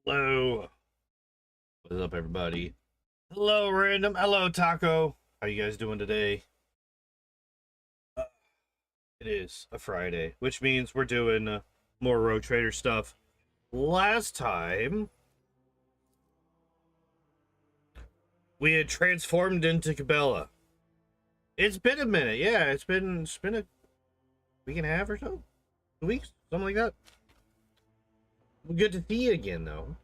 Hello. What's up, everybody? Hello, Random. Hello, Taco. How you guys doing today? Uh, it is a Friday, which means we're doing more Road Trader stuff. Last time, we had transformed into Cabela. It's been a minute. Yeah, it's been a week and a half or so. 2 weeks, something like that. Good to see you again, though.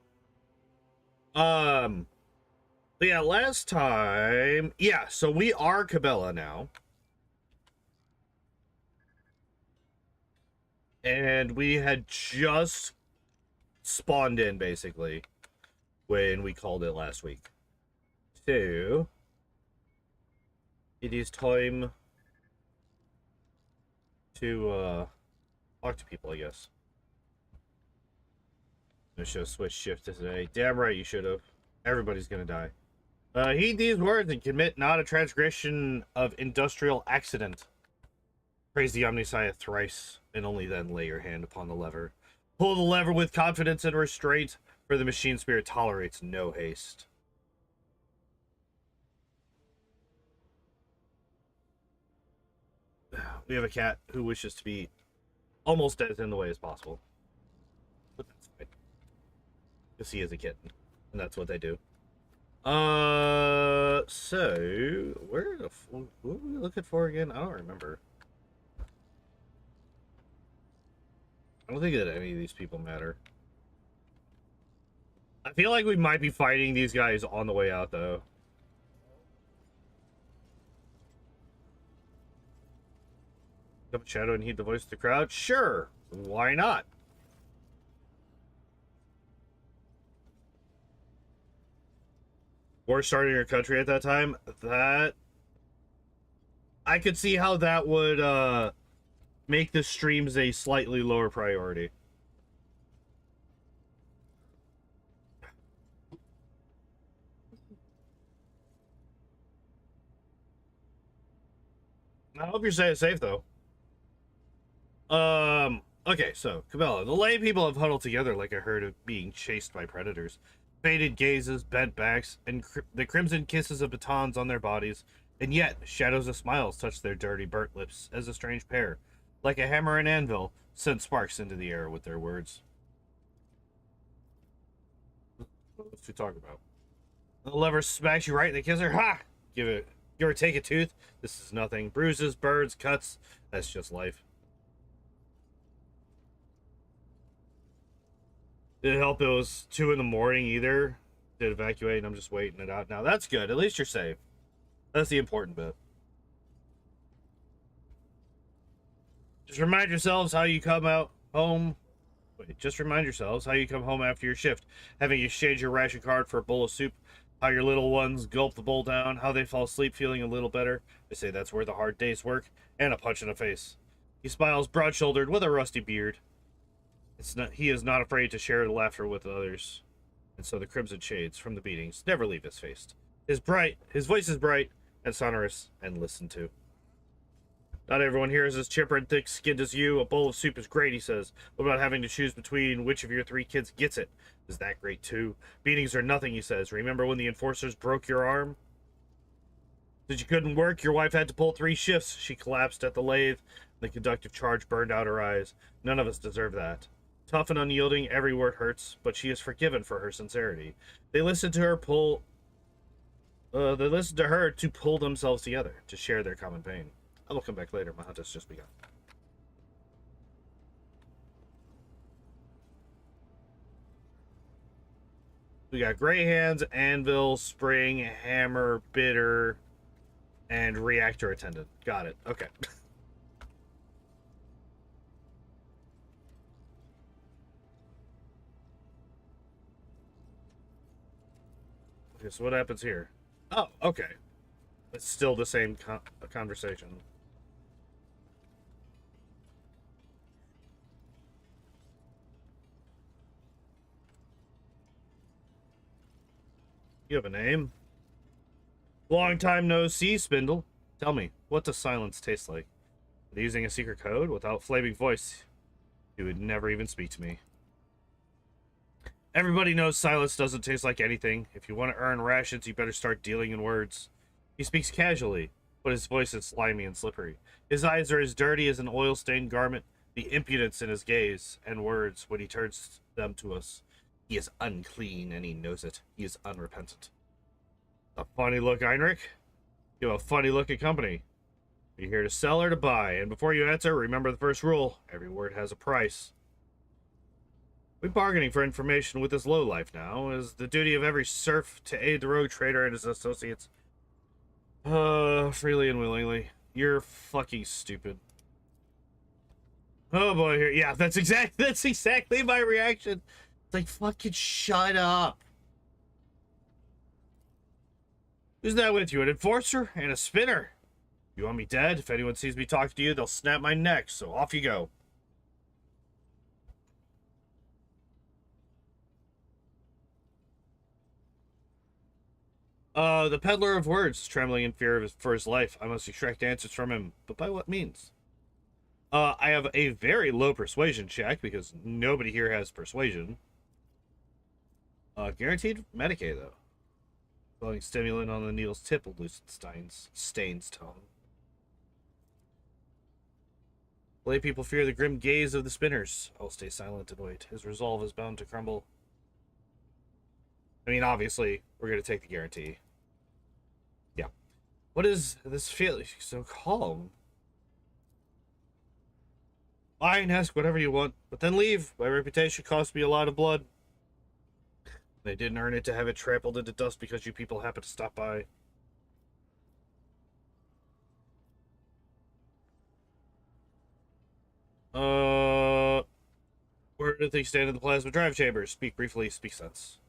But yeah, last time, yeah, so we are Cabela now. And we had just spawned in, basically, when we called it last week. So, it is time to talk to people, I guess. I should have switched shift today. Damn right you should have. Everybody's gonna die. Heed these words and commit not a transgression of industrial accident. Praise the Omniscient thrice, and only then lay your hand upon the lever. Pull the lever with confidence and restraint, for the machine spirit tolerates no haste. We have a cat who wishes to be almost as in the way as possible. But that's fine. Because he is a kitten, and that's what they do. So, where the what were we looking for again? I don't remember. I don't think that any of these people matter. I feel like we might be fighting these guys on the way out, though. Come up shadow and heed the voice of the crowd? Sure, why not? War started in your country at that time? That... I could see how that would, make the streams a slightly lower priority. I hope you're staying safe, though. Okay, so, Cabela. The lay people have huddled together like a herd of being chased by predators. Faded gazes, bent backs, and the crimson kisses of batons on their bodies, and yet shadows of smiles touch their dirty, burnt lips as a strange pair, like a hammer and anvil, send sparks into the air with their words. What's to talk about? The lever smacks you right in the kisser. Ha! Give or take a tooth. This is nothing. Bruises, burns, cuts. That's just life. Didn't help it was 2 in the morning either. Did evacuate, and I'm just waiting it out now. That's good. At least you're safe. That's the important bit. Just remind yourselves how you come out home. Wait, just remind yourselves how you come home after your shift, having exchanged your ration card for a bowl of soup, how your little ones gulp the bowl down, how they fall asleep feeling a little better. They say that's where the hard days work, and a punch in the face. He smiles broad-shouldered with a rusty beard. He is not afraid to share the laughter with others, and so the crimson shades from the beatings never leave his face. His voice is bright and sonorous and listened to. Not everyone here is as chipper and thick-skinned as you. A bowl of soup is great, he says. What about having to choose between which of your 3 kids gets it? Is that great, too? Beatings are nothing, he says. Remember when the enforcers broke your arm? Since you couldn't work, your wife had to pull 3 shifts. She collapsed at the lathe. The conductive charge burned out her eyes. None of us deserve that. Tough and unyielding, every word hurts, but she is forgiven for her sincerity. They listen to her to pull themselves together, to share their common pain. I will come back later. My hunt has just begun. We got Gray Hands, Anvil, Spring, Hammer, Bitter, and Reactor Attendant. Got it. Okay. Okay, so what happens here? Oh, okay. It's still the same conversation. You have a name? Long time no see, Spindle. Tell me, what does silence taste like? Are they using a secret code? Without flaming voice, you would never even speak to me. Everybody knows silence doesn't taste like anything. If you want to earn rations, you better start dealing in words. He speaks casually, but his voice is slimy and slippery. His eyes are as dirty as an oil-stained garment. The impudence in his gaze and words when he turns them to us. He is unclean, and he knows it. He is unrepentant. A funny look, Heinrich. You have a funny looking company. Are you here to sell or to buy? And before you answer, remember the first rule. Every word has a price. We're bargaining for information with this lowlife now. It is the duty of every serf to aid the rogue trader and his associates. Freely and willingly. You're fucking stupid. Oh boy, here. Yeah, that's exactly my reaction. It's like, fucking shut up. Who's that with you? An enforcer and a spinner? You want me dead? If anyone sees me talking to you, they'll snap my neck, so off you go. The peddler of words, trembling in fear for his life. I must extract answers from him, but by what means? I have a very low persuasion check, because nobody here has persuasion. Guaranteed Medicaid, though. Blowing stimulant on the needle's tip will loosen Stain's tone. Lay people fear the grim gaze of the spinners. I'll stay silent and wait. His resolve is bound to crumble. I mean, obviously, we're going to take the guarantee. Yeah. What is this feeling? So calm. Fine, ask whatever you want, but then leave. My reputation cost me a lot of blood. They didn't earn it to have it trampled into dust because you people happened to stop by. Where do they stand in the plasma drive chambers? Speak briefly, speak sense.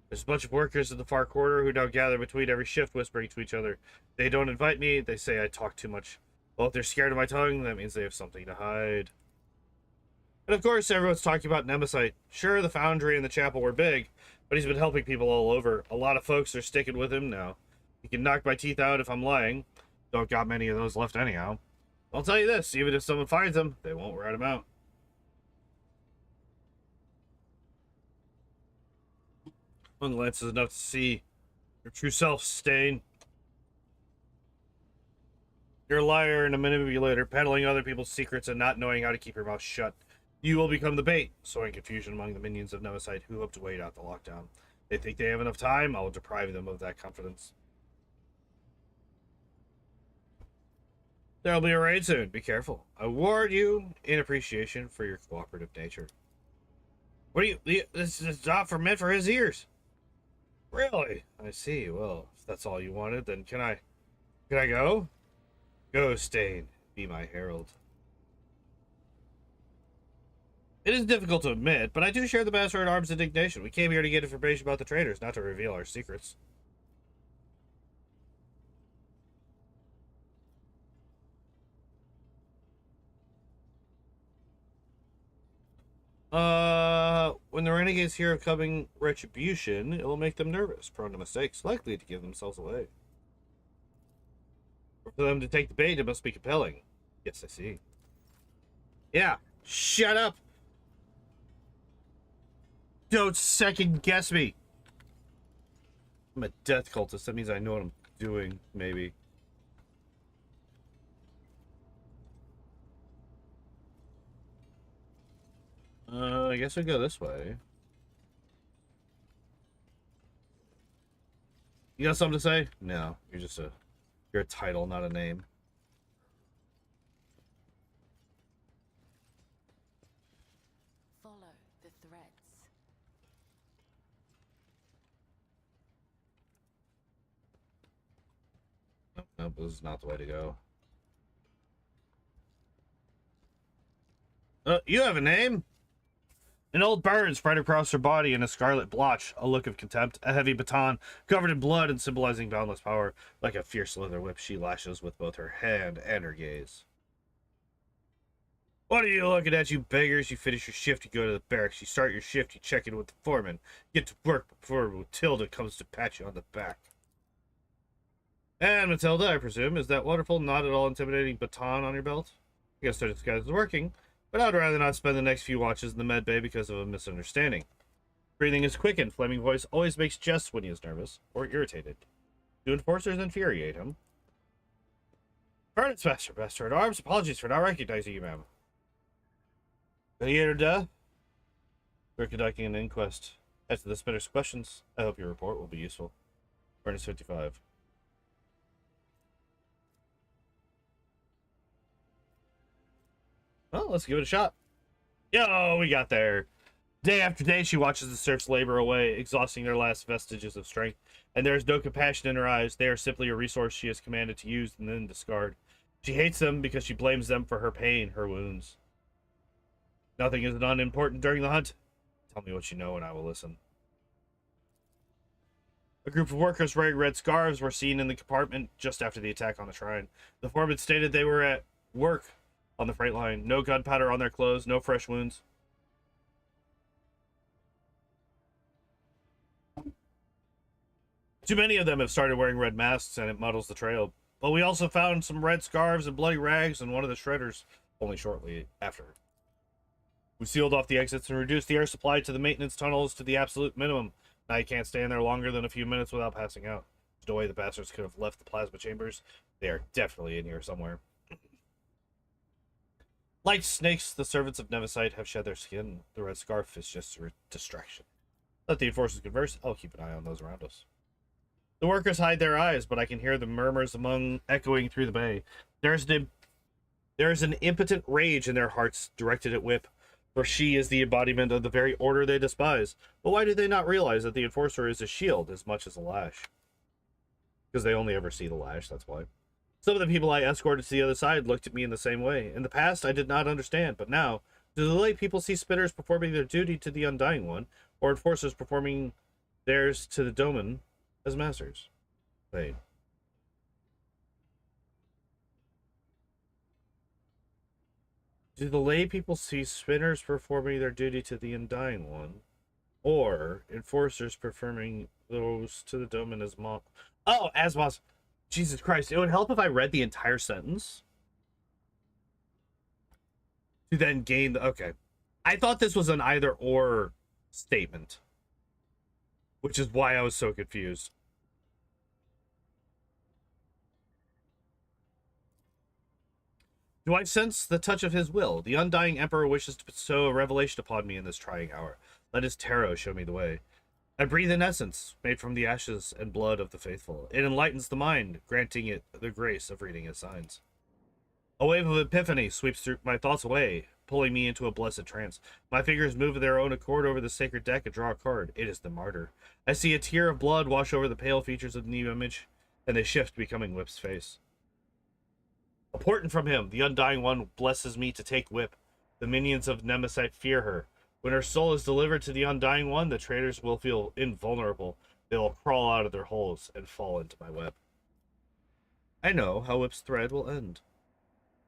There's a bunch of workers in the far corner who now gather between every shift, whispering to each other. They don't invite me, they say I talk too much. Well, if they're scared of my tongue, that means they have something to hide. And of course, everyone's talking about Nemesite. Sure, the foundry and the chapel were big, but he's been helping people all over. A lot of folks are sticking with him now. He can knock my teeth out if I'm lying. Don't got many of those left anyhow. I'll tell you this, even if someone finds him, they won't rat him out. One glance is enough to see your true self, Stain. You're a liar and a manipulator, peddling other people's secrets and not knowing how to keep your mouth shut. You will become the bait, sowing confusion among the minions of Nemesite who hope to wait out the lockdown. They think they have enough time, I will deprive them of that confidence. There'll be a raid soon, be careful. I warn you in appreciation for your cooperative nature. What do you this is not meant for his ears. Really? I see. Well, if that's all you wanted, then can I go? Go, Stain. Be my herald. It is difficult to admit, but I do share the Master at Arms' indignation. We came here to get information about the traders, not to reveal our secrets. When the renegades hear of coming retribution, it will make them nervous, prone to mistakes, likely to give themselves away. For them to take the bait, it must be compelling. Yes, I see. Yeah, shut up! Don't second guess me! I'm a death cultist, that means I know what I'm doing, maybe. I guess we go this way. You got something to say? No, you're a title, not a name. Follow the threads. Nope, this is not the way to go. You have a name? An old burn spread across her body in a scarlet blotch, a look of contempt, a heavy baton covered in blood and symbolizing boundless power. Like a fierce leather whip, she lashes with both her hand and her gaze. What are you looking at, you beggars? You finish your shift, you go to the barracks, you start your shift, you check in with the foreman, get to work before Matilda comes to pat you on the back. And Matilda, I presume, is that wonderful, not at all intimidating baton on your belt? I guess their disguise is working. But I'd rather not spend the next few watches in the med bay because of a misunderstanding. Breathing is quick, and Fleming voice always makes jests when he is nervous or irritated. Do enforcers infuriate him? Furnace Master, Master at Arms, apologies for not recognizing you, ma'am. Mediator Duh? We're conducting an inquest. As to the Spinner's questions, I hope your report will be useful. Furnace 55. Well, let's give it a shot. Yo, we got there. Day after day, she watches the serfs labor away, exhausting their last vestiges of strength, and there is no compassion in her eyes. They are simply a resource she is commanded to use and then discard. She hates them because she blames them for her pain, her wounds. Nothing is unimportant during the hunt. Tell me what you know and I will listen. A group of workers wearing red scarves were seen in the compartment just after the attack on the shrine. The foreman stated they were at work on the freight line. No gunpowder on their clothes, no fresh wounds. Too many of them have started wearing red masks, and it muddles the trail. But we also found some red scarves and bloody rags in one of the shredders, only shortly after. We sealed off the exits and reduced the air supply to the maintenance tunnels to the absolute minimum. Now you can't stay in there longer than a few minutes without passing out. There's no way the bastards could have left the plasma chambers. They are definitely in here somewhere. Like snakes, the servants of Nemesite have shed their skin. The red scarf is just a distraction. Let the enforcers converse. I'll keep an eye on those around us. The workers hide their eyes, but I can hear the murmurs among echoing through the bay. There is an impotent rage in their hearts directed at Whip, for she is the embodiment of the very order they despise. But why do they not realize that the enforcer is a shield as much as a lash? Because they only ever see the lash, that's why. Some of the people I escorted to the other side looked at me in the same way. In the past, I did not understand, but now, do the lay people see spinners performing their duty to the Undying One, or enforcers performing theirs to the Domin as masters? Wait. Do the lay people see spinners performing their duty to the Undying One, or enforcers performing those to the Domin as as Mos? Jesus Christ! It would help if I read the entire sentence to then gain the. Okay, I thought this was an either-or statement, which is why I was so confused. Do I sense the touch of his will? The Undying Emperor wishes to bestow a revelation upon me in this trying hour. Let his tarot show me the way. I breathe in essence, made from the ashes and blood of the faithful. It enlightens the mind, granting it the grace of reading his signs. A wave of epiphany sweeps through my thoughts away, pulling me into a blessed trance. My fingers move of their own accord over the sacred deck and draw a card. It is the martyr. I see a tear of blood wash over the pale features of the new image, and they shift, becoming Whip's face. A portent from him, the Undying One blesses me to take Whip. The minions of Nemesite fear her. When her soul is delivered to the Undying One, the traitors will feel invulnerable. They will crawl out of their holes and fall into my web. I know how Whip's thread will end.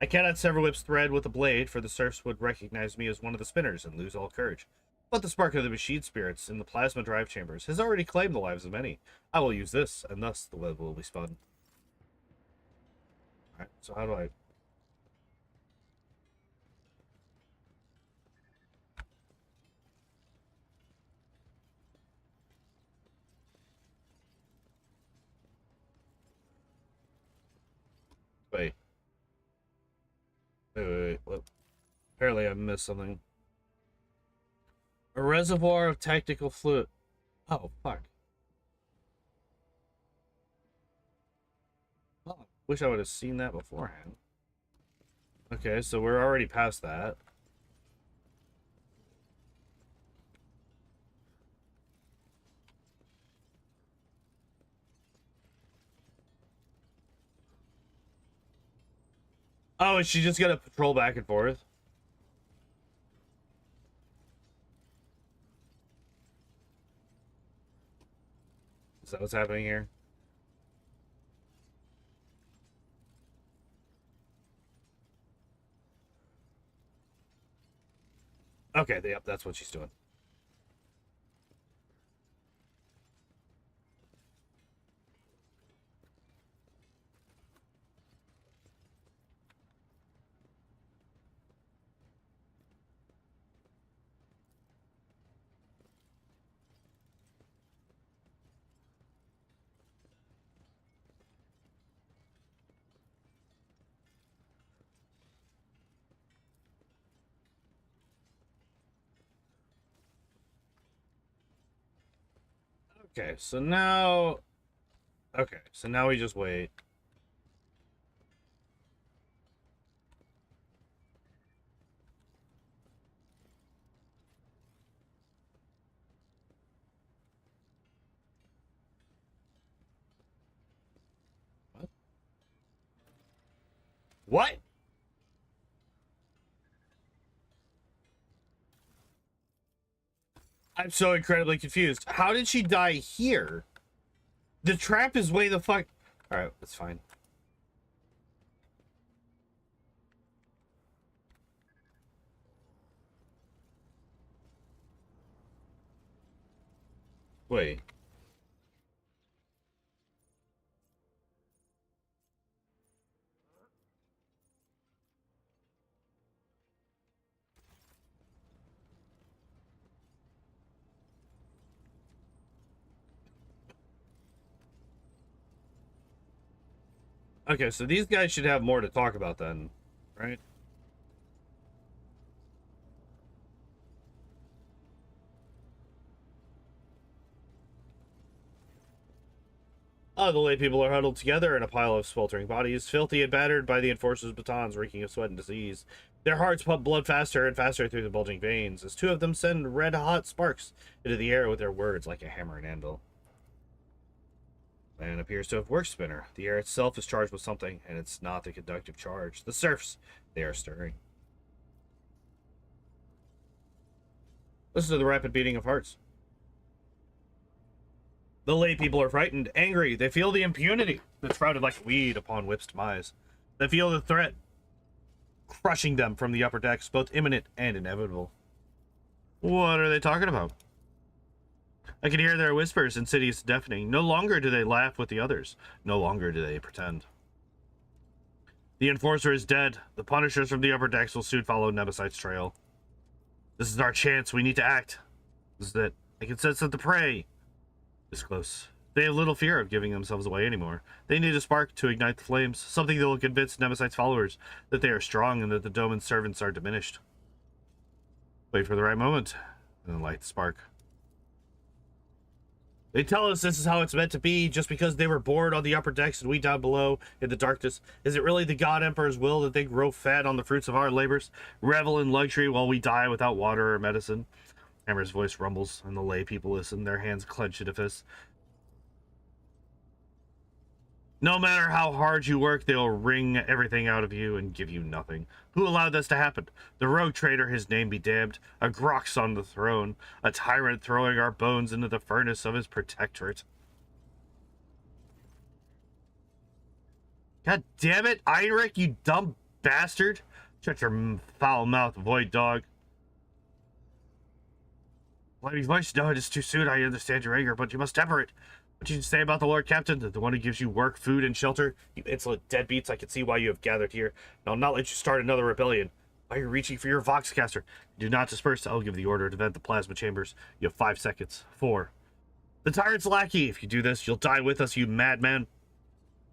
I cannot sever Whip's thread with a blade, for the serfs would recognize me as one of the spinners and lose all courage. But the spark of the machine spirits in the plasma drive chambers has already claimed the lives of many. I will use this, and thus the web will be spun. Alright, so how do I... Wait. Wait. Look. Apparently I missed something. A reservoir of tactical fluid. Oh, fuck. Oh, wish I would have seen that beforehand. Okay, so we're already past that. Oh, is she just gonna patrol back and forth? Is that what's happening here? Okay, yep, that's what she's doing. Okay, so now... Okay, so now we just wait. What? What? I'm so incredibly confused. How did she die here? The trap is way the fuck... Alright, that's fine. Wait. Okay, so these guys should have more to talk about then, right? Oh, the lay people are huddled together in a pile of sweltering bodies, filthy and battered by the enforcers' batons, reeking of sweat and disease. Their hearts pump blood faster and faster through the bulging veins, as two of them send red-hot sparks into the air with their words like a hammer and anvil. And appears to have worked spinner. The air itself is charged with something, and it's not the conductive charge. The serfs, they are stirring. Listen to the rapid beating of hearts. The lay people are frightened, angry. They feel the impunity that's sprouted like weed upon whip's demise. They feel the threat crushing them from the upper decks, both imminent and inevitable. What are they talking about? I can hear their whispers, insidious and deafening. No longer do they laugh with the others. No longer do they pretend. The enforcer is dead. The punishers from the upper decks will soon follow Nemesite's trail. This is our chance. We need to act. This is it. I can sense that the prey is close. They have little fear of giving themselves away anymore. They need a spark to ignite the flames, something that will convince Nemesite's followers that they are strong and that the Doman's servants are diminished. Wait for the right moment, and then light the spark. They tell us this is how it's meant to be, just because they were bored on the upper decks and we down below in the darkness. Is it really the God Emperor's will that they grow fat on the fruits of our labors, revel in luxury while we die without water or medicine? Hammer's voice rumbles, and the lay people listen, their hands clenched into fists. No matter how hard you work, they'll wring everything out of you and give you nothing. Who allowed this to happen? The rogue traitor, his name be damned. A Grox on the throne. A tyrant throwing our bones into the furnace of his protectorate. God damn it, Heinrich, you dumb bastard. Shut your foul mouth, void dog. Lady voice, no, it is too soon. I understand your anger, but you must temper it. What did you say about the Lord Captain? The one who gives you work, food, and shelter? You insolent deadbeats, I can see why you have gathered here. And I'll not let you start another rebellion. Why are you reaching for your Voxcaster? Do not disperse. I'll give the order to vent the plasma chambers. You have 5 seconds. 4. The tyrant's lackey. If you do this, you'll die with us, you madman.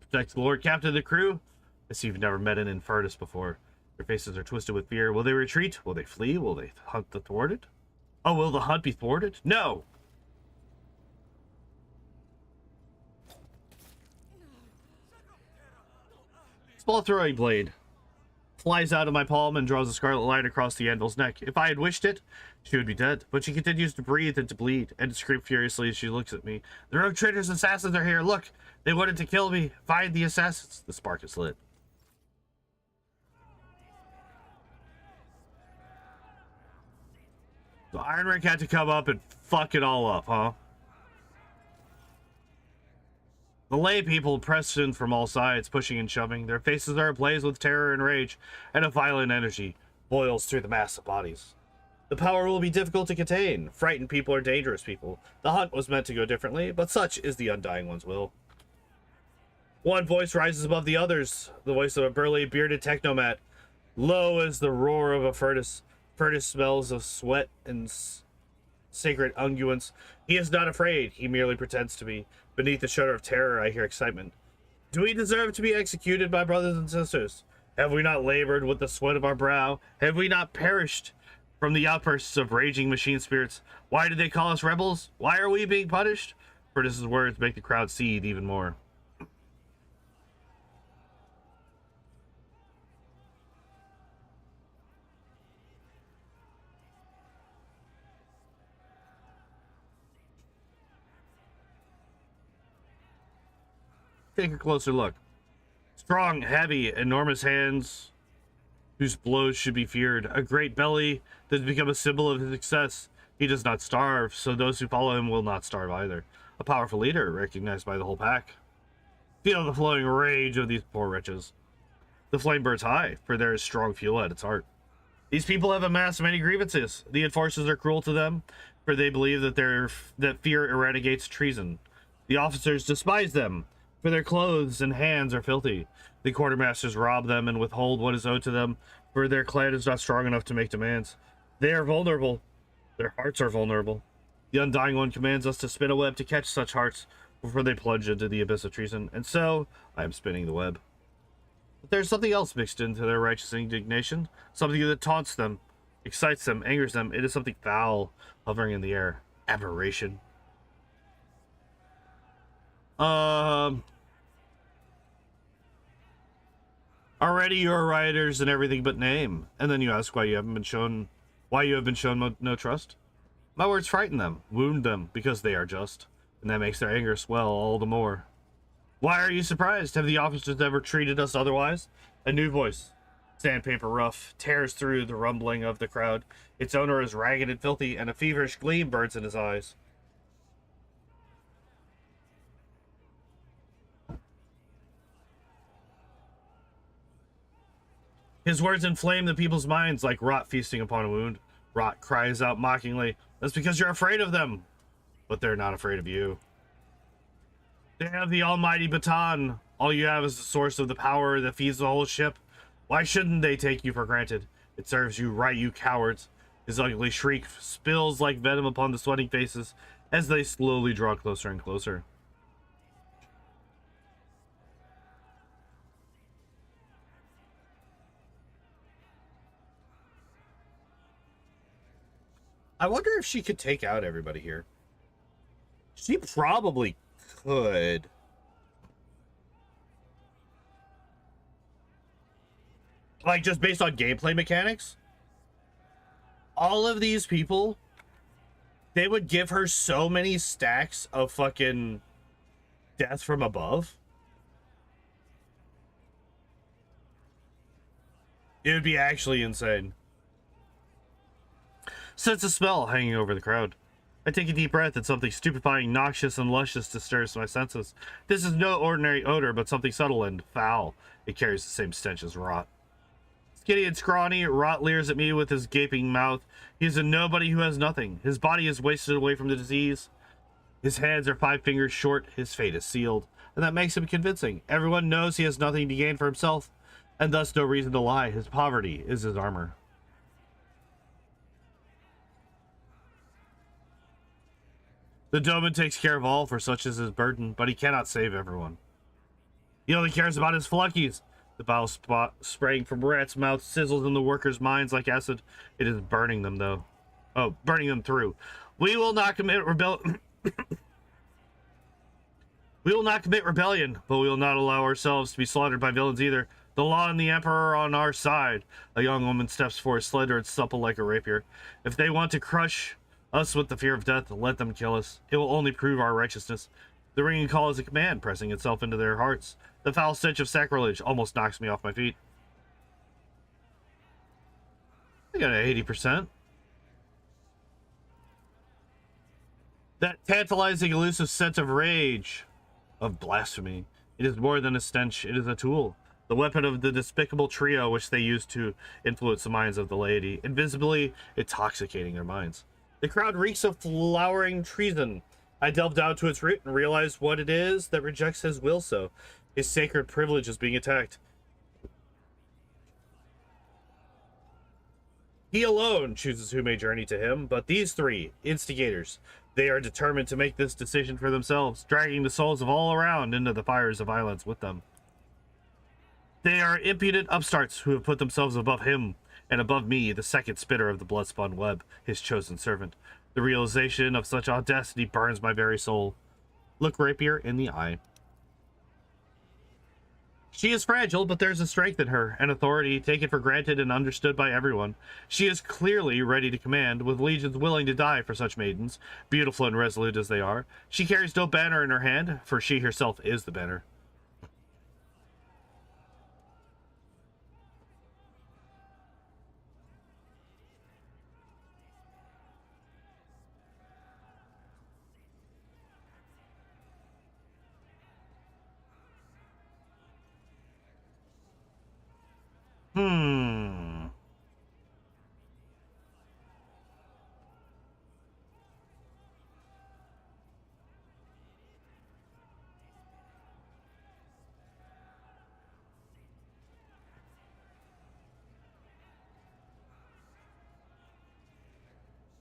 Protect the Lord Captain of the crew? I see you've never met an Infernus before. Their faces are twisted with fear. Will they retreat? Will they flee? Will they hunt the thwarted? Oh, will the hunt be thwarted? No! Small throwing blade flies out of my palm and draws a scarlet line across the anvil's neck. If I had wished it, she would be dead. But she continues to breathe and to bleed, and to scream furiously as she looks at me. The rogue traitors and assassins are here. Look, they wanted to kill me. Find the assassins. The spark is lit. So Ironrick had to come up and fuck it all up, huh? The lay people press in from all sides, pushing and shoving. Their faces are ablaze with terror and rage, and a violent energy boils through the mass of bodies. The power will be difficult to contain. Frightened people are dangerous people. The hunt was meant to go differently, but such is the Undying One's will. One voice rises above the others, the voice of a burly, bearded technomat. Low as the roar of a furnace. Furnace smells of sweat and sacred unguents. He is not afraid. He merely pretends to be. Beneath the shudder of terror, I hear excitement. Do we deserve to be executed, my brothers and sisters? Have we not labored with the sweat of our brow? Have we not perished from the outbursts of raging machine spirits? Why do they call us rebels? Why are we being punished? Curtis's words make the crowd seethe even more. Take a closer look. Strong, heavy, enormous hands whose blows should be feared. A great belly that has become a symbol of his success. He does not starve, so those who follow him will not starve either. A powerful leader, recognized by the whole pack. Feel the flowing rage of these poor wretches. The flame burns high, for there is strong fuel at its heart. These people have amassed many grievances. The enforcers are cruel to them, for they believe that fear eradicates treason. The officers despise them, for their clothes and hands are filthy. The quartermasters rob them and withhold what is owed to them, for their clan is not strong enough to make demands. They are vulnerable. Their hearts are vulnerable. The Undying One commands us to spin a web to catch such hearts before they plunge into the abyss of treason, and so I am spinning the web. But there's something else mixed into their righteous indignation, something that taunts them, excites them, angers them. It is something foul hovering in the air. Aberration. Already you are rioters in everything but name, and then you ask why you have been shown no trust. My words frighten them, wound them, because they are just, and that makes their anger swell all the more. Why are you surprised? Have the officers ever treated us otherwise? A new voice, sandpaper rough, tears through the rumbling of the crowd. Its owner is ragged and filthy, and a feverish gleam burns in his eyes. His words inflame the people's minds like rot feasting upon a wound. Rot cries out mockingly, "That's because you're afraid of them." But they're not afraid of you. They have the almighty baton. All you have is the source of the power that feeds the whole ship. Why shouldn't they take you for granted? It serves you right, you cowards. His ugly shriek spills like venom upon the sweating faces as they slowly draw closer and closer. I wonder if she could take out everybody here. She probably could. Like, just based on gameplay mechanics. All of these people, they would give her so many stacks of fucking death from above. It would be actually insane. Sense a smell hanging over the crowd. I take a deep breath and something stupefying, noxious, and luscious disturbs my senses. This is no ordinary odor, but something subtle and foul. It carries the same stench as rot. Skinny and scrawny, Rot leers at me with his gaping mouth. He is a nobody who has nothing. His body is wasted away from the disease. His hands are 5 fingers short. His fate is sealed. And that makes him convincing. Everyone knows he has nothing to gain for himself, and thus no reason to lie. His poverty is his armor. The Doman takes care of all, for such is his burden, but he cannot save everyone. He only cares about his flunkies. The foul spot spraying from Rat's mouth sizzles in the workers' minds like acid. It is burning them, though. Oh, burning them through. We will not commit rebellion. We will not commit rebellion, but we will not allow ourselves to be slaughtered by villains either. The law and the Emperor are on our side. A young woman steps forward, slender and supple like a rapier. If they want to crush us with the fear of death, let them kill us. It will only prove our righteousness. The ringing call is a command, pressing itself into their hearts. The foul stench of sacrilege almost knocks me off my feet. I got an 80%. That tantalizing, elusive scent of rage, of blasphemy. It is more than a stench, it is a tool. The weapon of the despicable trio which they use to influence the minds of the laity, invisibly intoxicating their minds. The crowd reeks of flowering treason. I delve down to its root and realize what it is that rejects his will so. His sacred privilege is being attacked. He alone chooses who may journey to him, but these 3 instigators, they are determined to make this decision for themselves, dragging the souls of all around into the fires of violence with them. They are impudent upstarts who have put themselves above him, and above me, the second spitter of the blood-spun web, his chosen servant. The realization of such audacity burns my very soul. Look Rapier in the eye. She is fragile, but there's a strength in her, an authority taken for granted and understood by everyone. She is clearly ready to command, with legions willing to die for such maidens, beautiful and resolute as they are. She carries no banner in her hand, for she herself is the banner.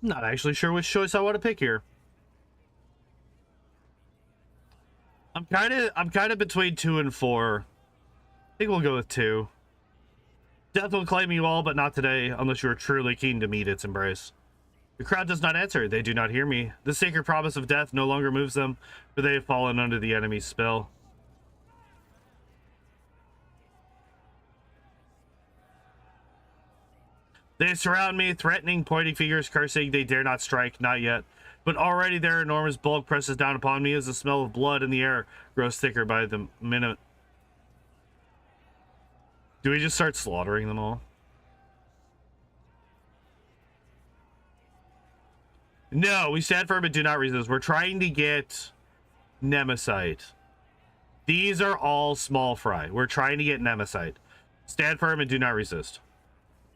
Not actually sure which choice I want to pick here. I'm kind of between 2 and 4. I think we'll go with 2. Death will claim you all, but not today, unless you are truly keen to meet its embrace. The crowd does not answer. They do not hear me. The sacred promise of death no longer moves them, for they have fallen under the enemy's spell. They surround me, threatening, pointing fingers, cursing. They dare not strike, not yet. But already their enormous bulk presses down upon me as the smell of blood in the air grows thicker by the minute. Do we just start slaughtering them all? No, we stand firm and do not resist. We're trying to get Nemesite. These are all small fry. We're trying to get Nemesite. Stand firm and do not resist.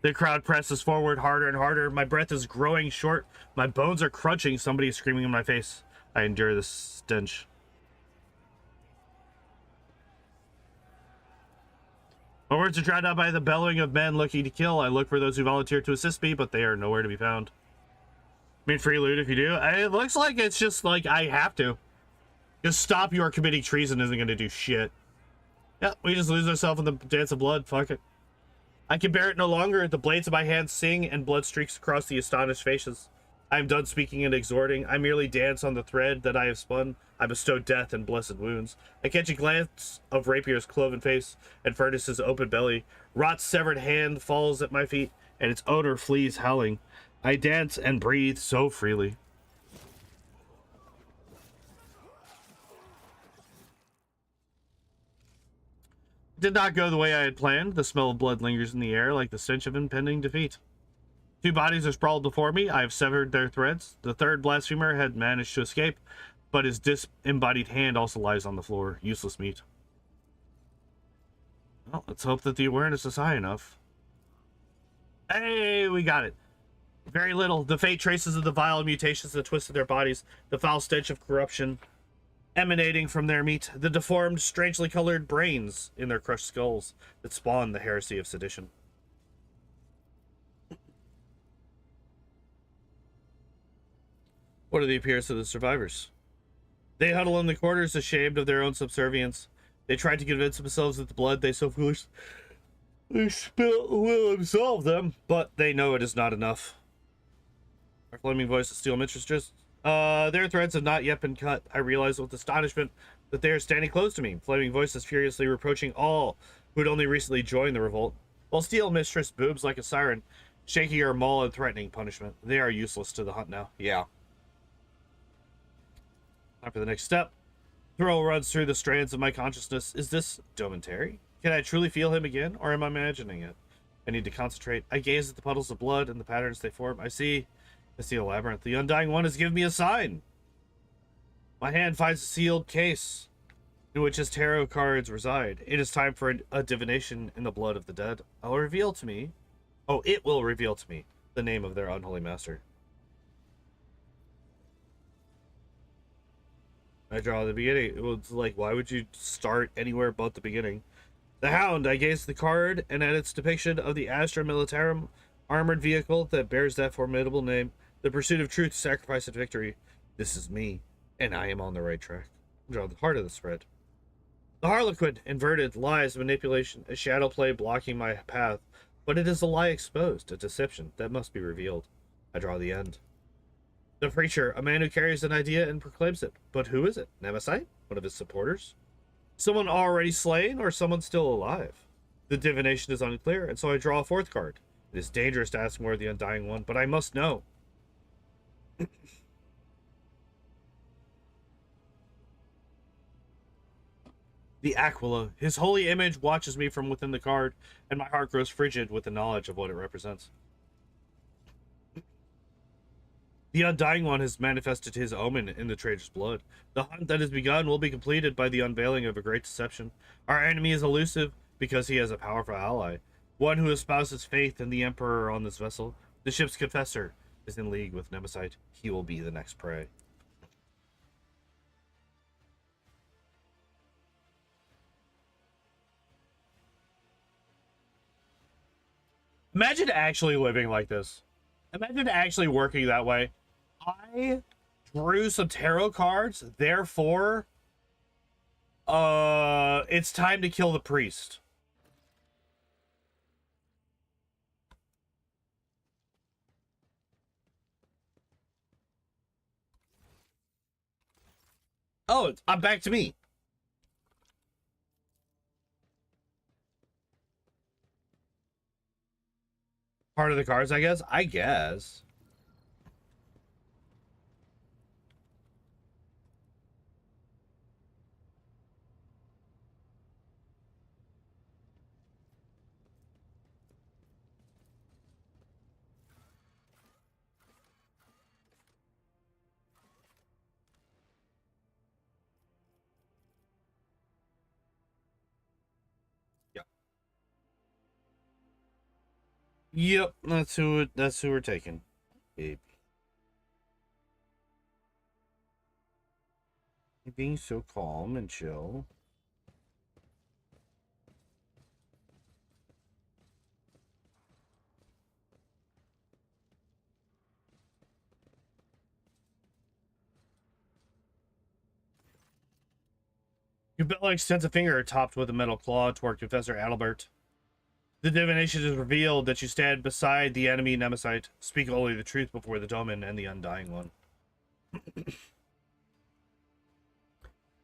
The crowd presses forward harder and harder. My breath is growing short. My bones are crunching. Somebody is screaming in my face. I endure this stench. My words are drowned out by the bellowing of men looking to kill. I look for those who volunteer to assist me, but they are nowhere to be found. I mean, free loot if you do. It looks like it's just like I have to. Just stop you or committing treason isn't going to do shit. Yeah, we just lose ourselves in the dance of blood. Fuck it. I can bear it no longer. The blades of my hands sing and blood streaks across the astonished faces. I am done speaking and exhorting. I merely dance on the thread that I have spun. I bestow death and blessed wounds. I catch a glance of Rapier's cloven face and Furnace's open belly. Rot's severed hand falls at my feet, and its odor flees howling. I dance and breathe so freely. It did not go the way I had planned. The smell of blood lingers in the air like the stench of impending defeat. 2 bodies are sprawled before me. I have severed their threads. The third blasphemer had managed to escape, but his disembodied hand also lies on the floor. Useless meat. Well, let's hope that the awareness is high enough. Hey, we got it. Very little. The fate traces of the vile mutations that twisted their bodies. The foul stench of corruption emanating from their meat. The deformed, strangely colored brains in their crushed skulls that spawned the heresy of sedition. What are the appearance of the survivors? They huddle in the corners, ashamed of their own subservience. They try to convince themselves that the blood they so foolishly spill will absolve them, but they know it is not enough. Our flaming voice of steel mistresses. Their threads have not yet been cut. I realize with astonishment that they are standing close to me. Flaming voices furiously reproaching all who had only recently joined the revolt, while steel mistress boobs like a siren, shaking her maul and threatening punishment. They are useless to the hunt now. Yeah. Time for the next step. Thrill runs through the strands of my consciousness. Is this Domentary? Can I truly feel him again, or am I imagining it? I need to concentrate. I gaze at the puddles of blood and the patterns they form. I see a labyrinth. The Undying One has given me a sign. My hand finds a sealed case in which his tarot cards reside. It is time for a divination in the blood of the dead. It will reveal to me the name of their unholy master. I draw the beginning. It was like, why would you start anywhere but the beginning? The Hound. I gaze at the card and at its depiction of the Astra Militarum, armored vehicle that bears that formidable name. The pursuit of truth, sacrifice, and victory. This is me, and I am on the right track. Draw the heart of the spread. The Harlequin. Inverted. Lies, manipulation, a shadow play blocking my path. But it is a lie exposed, a deception that must be revealed. I draw the end. The preacher, a man who carries an idea and proclaims it. But who is it? Nemesite? One of his supporters? Someone already slain or someone still alive? The divination is unclear, and so I draw a fourth card. It is dangerous to ask more of the Undying One, but I must know. The Aquila, his holy image, watches me from within the card, and my heart grows frigid with the knowledge of what it represents. The Undying One has manifested his omen in the traitor's blood. The hunt that has begun will be completed by the unveiling of a great deception. Our enemy is elusive because he has a powerful ally, one who espouses faith in the Emperor on this vessel. The ship's confessor is in league with Nemesite. He will be the next prey. Imagine actually living like this. Imagine actually working that way. I drew some tarot cards, therefore, it's time to kill the priest. Oh, I'm back to me. Part of the cards, I guess. I guess. Yep, that's who we're taking. Babe. You're being so calm and chill. Cabela extends a finger topped with a metal claw toward Confessor Adalbert. The divination is revealed that you stand beside the enemy Nemesite. Speak only the truth before the Domin and the Undying One.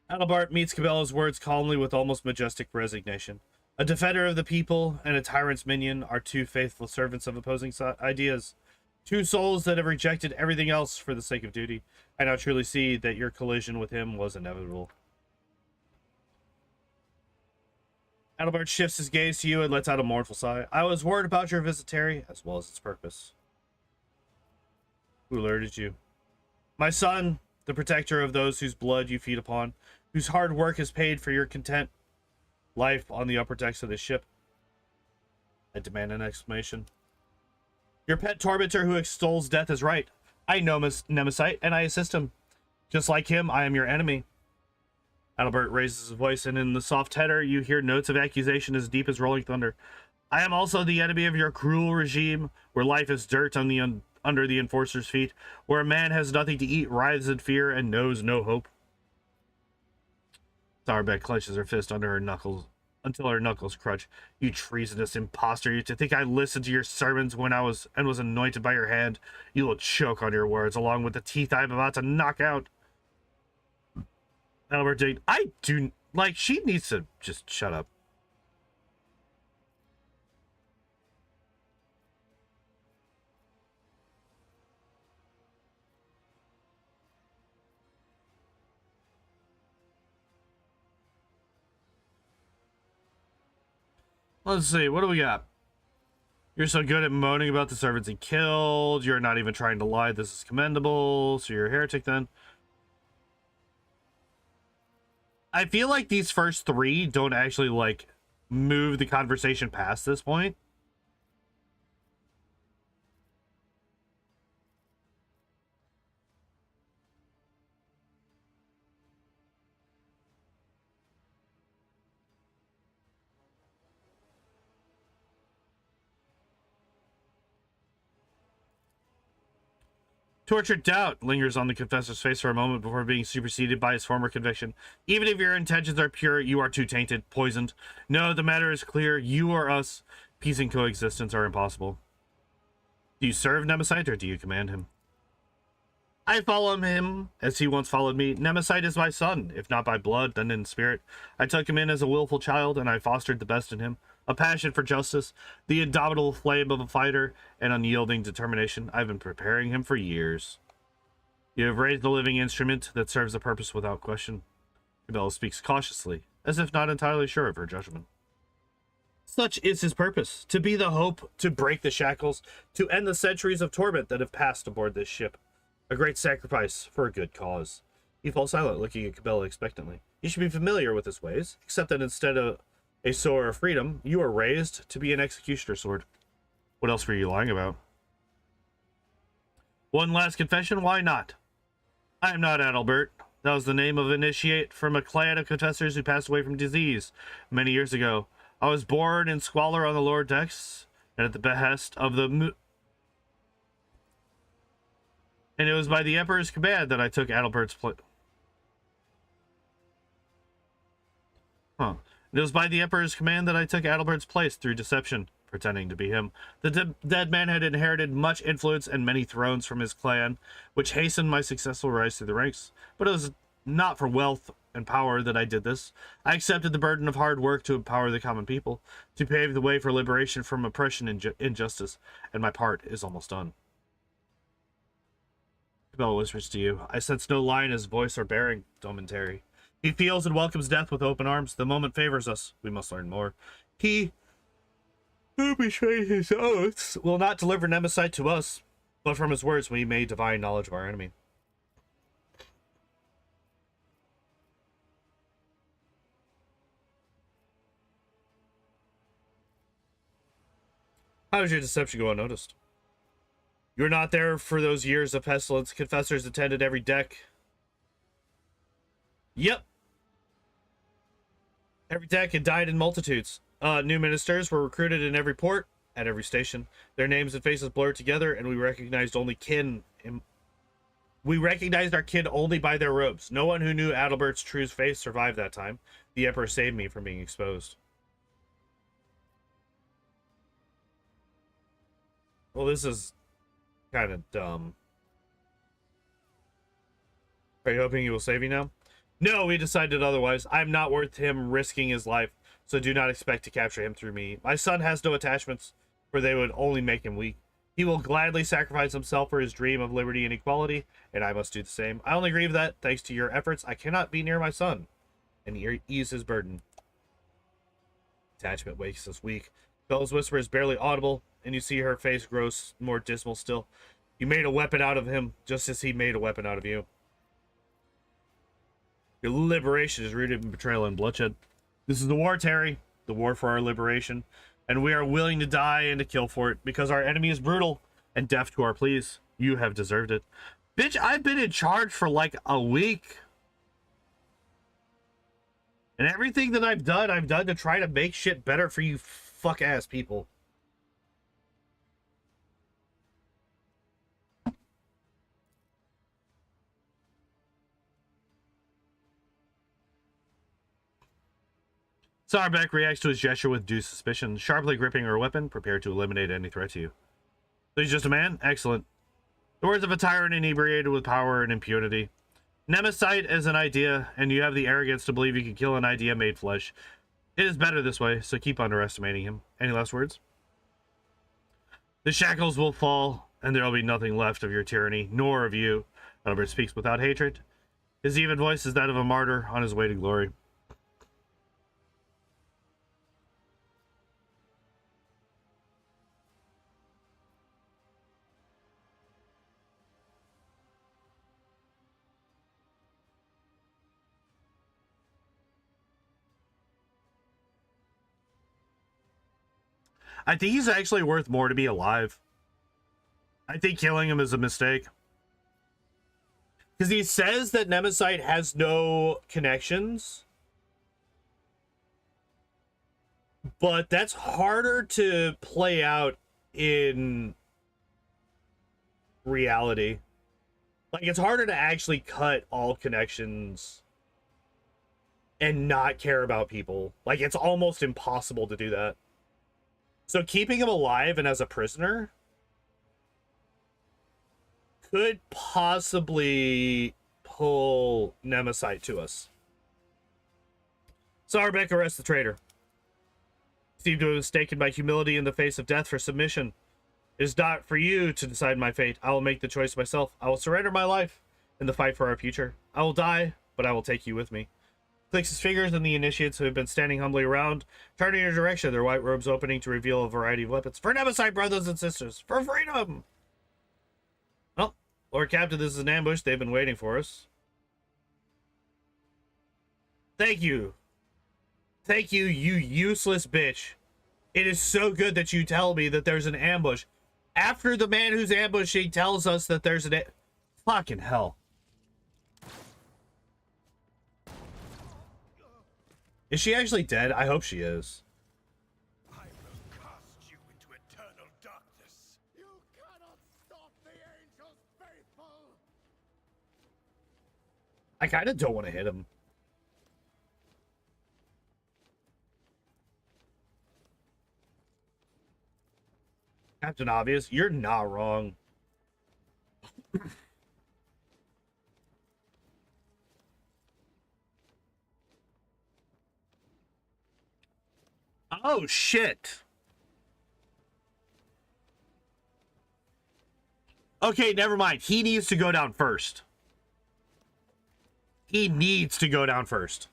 Adalbert meets Cabela's words calmly with almost majestic resignation. A defender of the people and a tyrant's minion are two faithful servants of opposing ideas. Two souls that have rejected everything else for the sake of duty. I now truly see that your collision with him was inevitable. Adalbert shifts his gaze to you and lets out a mournful sigh. I was worried about your visit, Terry, as well as its purpose. Who alerted you? My son, the protector of those whose blood you feed upon, whose hard work has paid for your content life on the upper decks of this ship. I demand an explanation. Your pet tormentor who extols death is right. I know Nemesite, and I assist him. Just like him, I am your enemy. Adalbert raises his voice, and in the soft tenor, you hear notes of accusation as deep as rolling thunder. I am also the enemy of your cruel regime, where life is dirt on the under the enforcer's feet, where a man has nothing to eat, writhes in fear, and knows no hope. Sourbeck clenches her fist under her knuckles until her knuckles crunch. You treasonous impostor! You to think I listened to your sermons when I was anointed by your hand? You will choke on your words, along with the teeth I am about to knock out. Adalbert, I do like. She needs to just shut up. Let's see. What do we got? You're so good at moaning about the servants he killed. You're not even trying to lie. This is commendable. So you're a heretic then. I feel like these first three don't actually, like, move the conversation past this point. Tortured doubt lingers on the confessor's face for a moment before being superseded by his former conviction. Even if your intentions are pure, you are too tainted, poisoned. No, the matter is clear. You or us, peace and coexistence are impossible. Do you serve Nemesite or do you command him? I follow him as he once followed me. Nemesite is my son, if not by blood, then in spirit. I took him in as a willful child, and I fostered the best in him. A passion for justice, the indomitable flame of a fighter, and unyielding determination. I've been preparing him for years. You have raised a living instrument that serves a purpose without question. Cabela speaks cautiously, as if not entirely sure of her judgment. Such is his purpose, to be the hope, to break the shackles, to end the centuries of torment that have passed aboard this ship. A great sacrifice for a good cause. He falls silent, looking at Cabela expectantly. You should be familiar with his ways, except that instead of a sword of freedom, you are raised to be an executioner's sword. What else were you lying about? One last confession, why not? I am not Adalbert. That was the name of an initiate from a clan of confessors who passed away from disease many years ago. I was born in squalor on the lower decks, and at the behest of the and it was by the Emperor's command that I took Adalbert's place. It was by the Emperor's command that I took Adalbert's place through deception, pretending to be him. The dead man had inherited much influence and many thrones from his clan, which hastened my successful rise through the ranks. But it was not for wealth and power that I did this. I accepted the burden of hard work to empower the common people, to pave the way for liberation from oppression and injustice, and my part is almost done. Cabela whispers to you. I sense no lie in his voice or bearing, Domentary. He feels and welcomes death with open arms. The moment favors us. We must learn more. He who betrays his oaths will not deliver Nemesite to us, but from his words we may divine knowledge of our enemy. How does your deception go unnoticed? You were not there for those years of pestilence. Confessors attended every deck. Yep. Every deck had died in multitudes. New ministers were recruited in every port, at every station. Their names and faces blurred together, and we recognized only kin. We recognized our kin only by their robes. No one who knew Adalbert's true face survived that time. The Emperor saved me from being exposed. Well, this is kind of dumb. Are you hoping he will save you now? No, we decided otherwise. I'm not worth him risking his life, so do not expect to capture him through me. My son has no attachments, for they would only make him weak. He will gladly sacrifice himself for his dream of liberty and equality, and I must do the same. I only grieve that, thanks to your efforts, I cannot be near my son and ease his burden. Attachment wakes us weak. Bella's whisper is barely audible, and you see her face grows more dismal still. You made a weapon out of him, just as he made a weapon out of you. Your liberation is rooted in betrayal and bloodshed. This is the war, Terry. The war for our liberation. And we are willing to die and to kill for it, because our enemy is brutal and deaf to our pleas. You have deserved it. Bitch, I've been in charge for like a week. And everything that I've done to try to make shit better for you fuck-ass people. Sarbeck reacts to his gesture with due suspicion, sharply gripping her weapon, prepared to eliminate any threat to you. So he's just a man? Excellent. The words of a tyrant inebriated with power and impunity. Nemesite is an idea, and you have the arrogance to believe you can kill an idea made flesh. It is better this way, so keep underestimating him. Any last words? The shackles will fall, and there will be nothing left of your tyranny, nor of you. Albert speaks without hatred. His even voice is that of a martyr on his way to glory. I think he's actually worth more to be alive. I think killing him is a mistake. Because he says that Nemesite has no connections. But that's harder to play out in reality. Like, it's harder to actually cut all connections and not care about people. Like, it's almost impossible to do that. So keeping him alive and as a prisoner could possibly pull Nemesite to us. Sarbek arrests the traitor. Seem to have mistaken my humility in the face of death for submission. It is not for you to decide my fate. I will make the choice myself. I will surrender my life in the fight for our future. I will die, but I will take you with me. Clicks his fingers, and the initiates who have been standing humbly around turn in your direction, their white robes opening to reveal a variety of weapons. For Nemesite, brothers and sisters! For freedom! Oh, Lord Captain, this is an ambush. They've been waiting for us. Thank you. Thank you, you useless bitch. It is so good that you tell me that there's an ambush. After the man who's ambushing tells us that there's an fucking hell. Is she actually dead? I hope she is. I will cast you into eternal darkness. You cannot stop the angels faithful. I kind of don't want to hit him. Captain Obvious, you're not wrong. Oh, shit. Okay, never mind. He needs to go down first. He needs to go down first.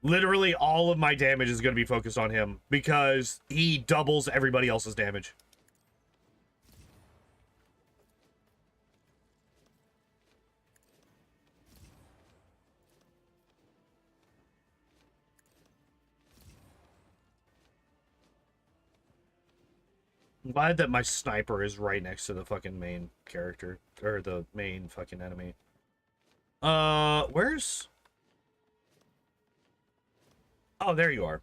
Literally all of my damage is going to be focused on him because he doubles everybody else's damage. I'm glad that my sniper is right next to the fucking main character, or the main fucking enemy. Where's... Oh, there you are.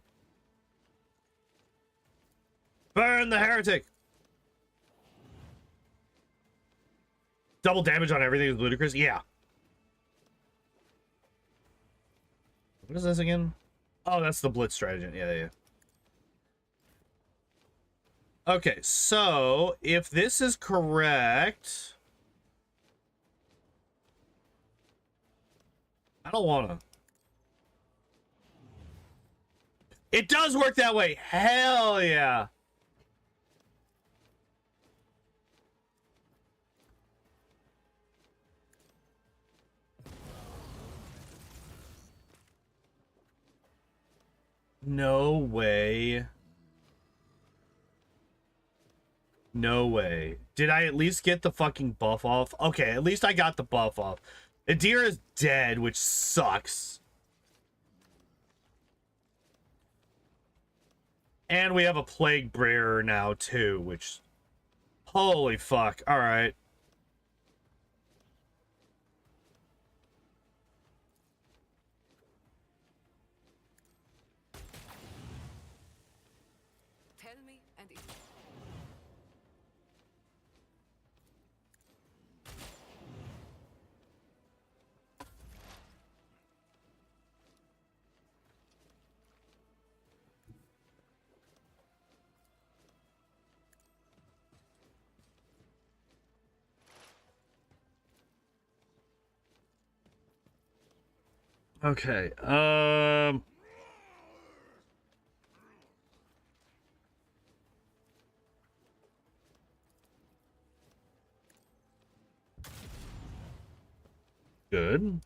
Burn the heretic! Double damage on everything is ludicrous? Yeah. What is this again? Oh, that's the blitz strategy. Yeah. Okay, so if this is correct... I don't want to. It does work that way. Hell yeah. No way. No way. Did I at least get the fucking buff off? Okay, at least I got the buff off. Adira's dead, which sucks. And we have a plague bearer now too, which... Holy fuck. Alright. Tell me and it... Okay, good.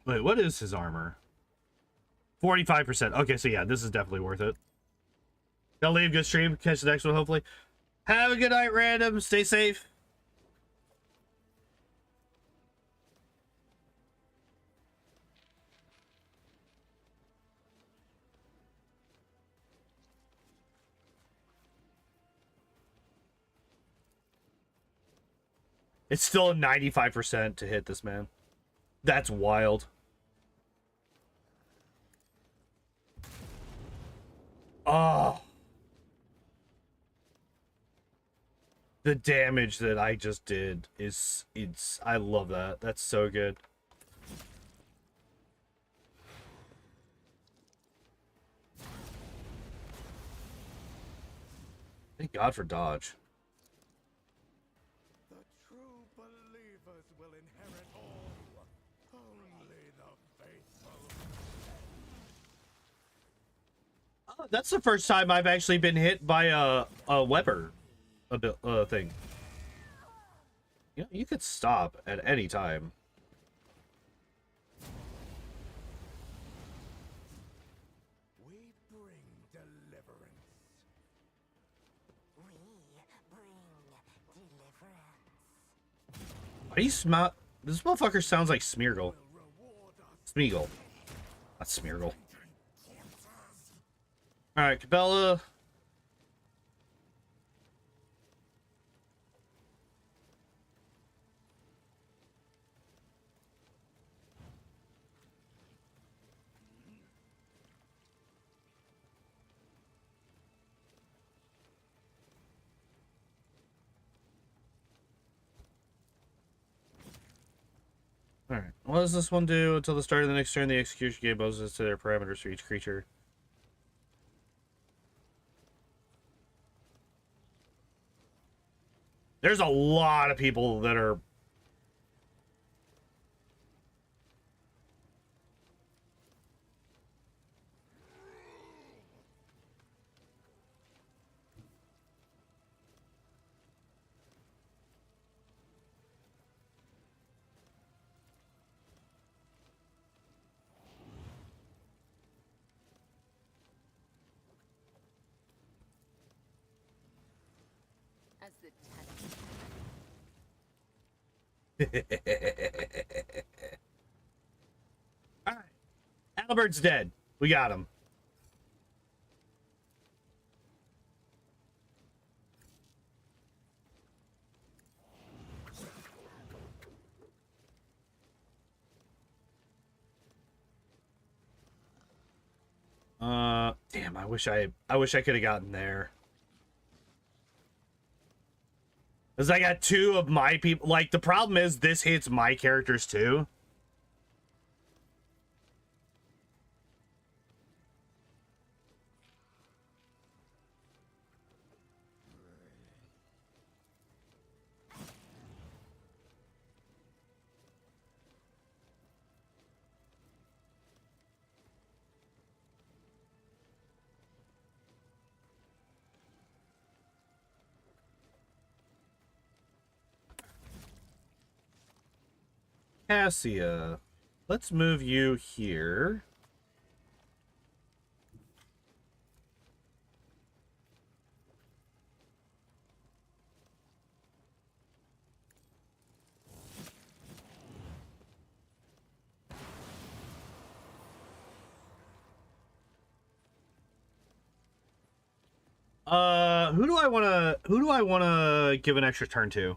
Wait, what is his armor? 45%. Okay, so yeah, this is definitely worth it. Y'all leave, good stream. Catch the next one, hopefully. Have a good night, random. Stay safe. It's still a 95% to hit this man. That's wild. Oh. The damage that I just did is... I love that. That's so good. Thank God for dodge. The true believers will inherit all. Only the faithful. Oh, that's the first time I've actually been hit by a Weber thing. You know, you could stop at any time. We bring deliverance. We bring deliverance. Why do you smell? This motherfucker sounds like Smeargle. Will reward us. Smeagol. Not Smeargle. Alright, Cabela. Alright, what does this one do? Until the start of the next turn, the execution gave bonuses to their parameters for each creature. There's a lot of people that are... As the Alright. Albert's dead. We got him. Damn, I wish I could have gotten there. Cause I got two of my people. Like, the problem is this hits my characters too. Cassia, let's move you here. Who do I wanna give an extra turn to?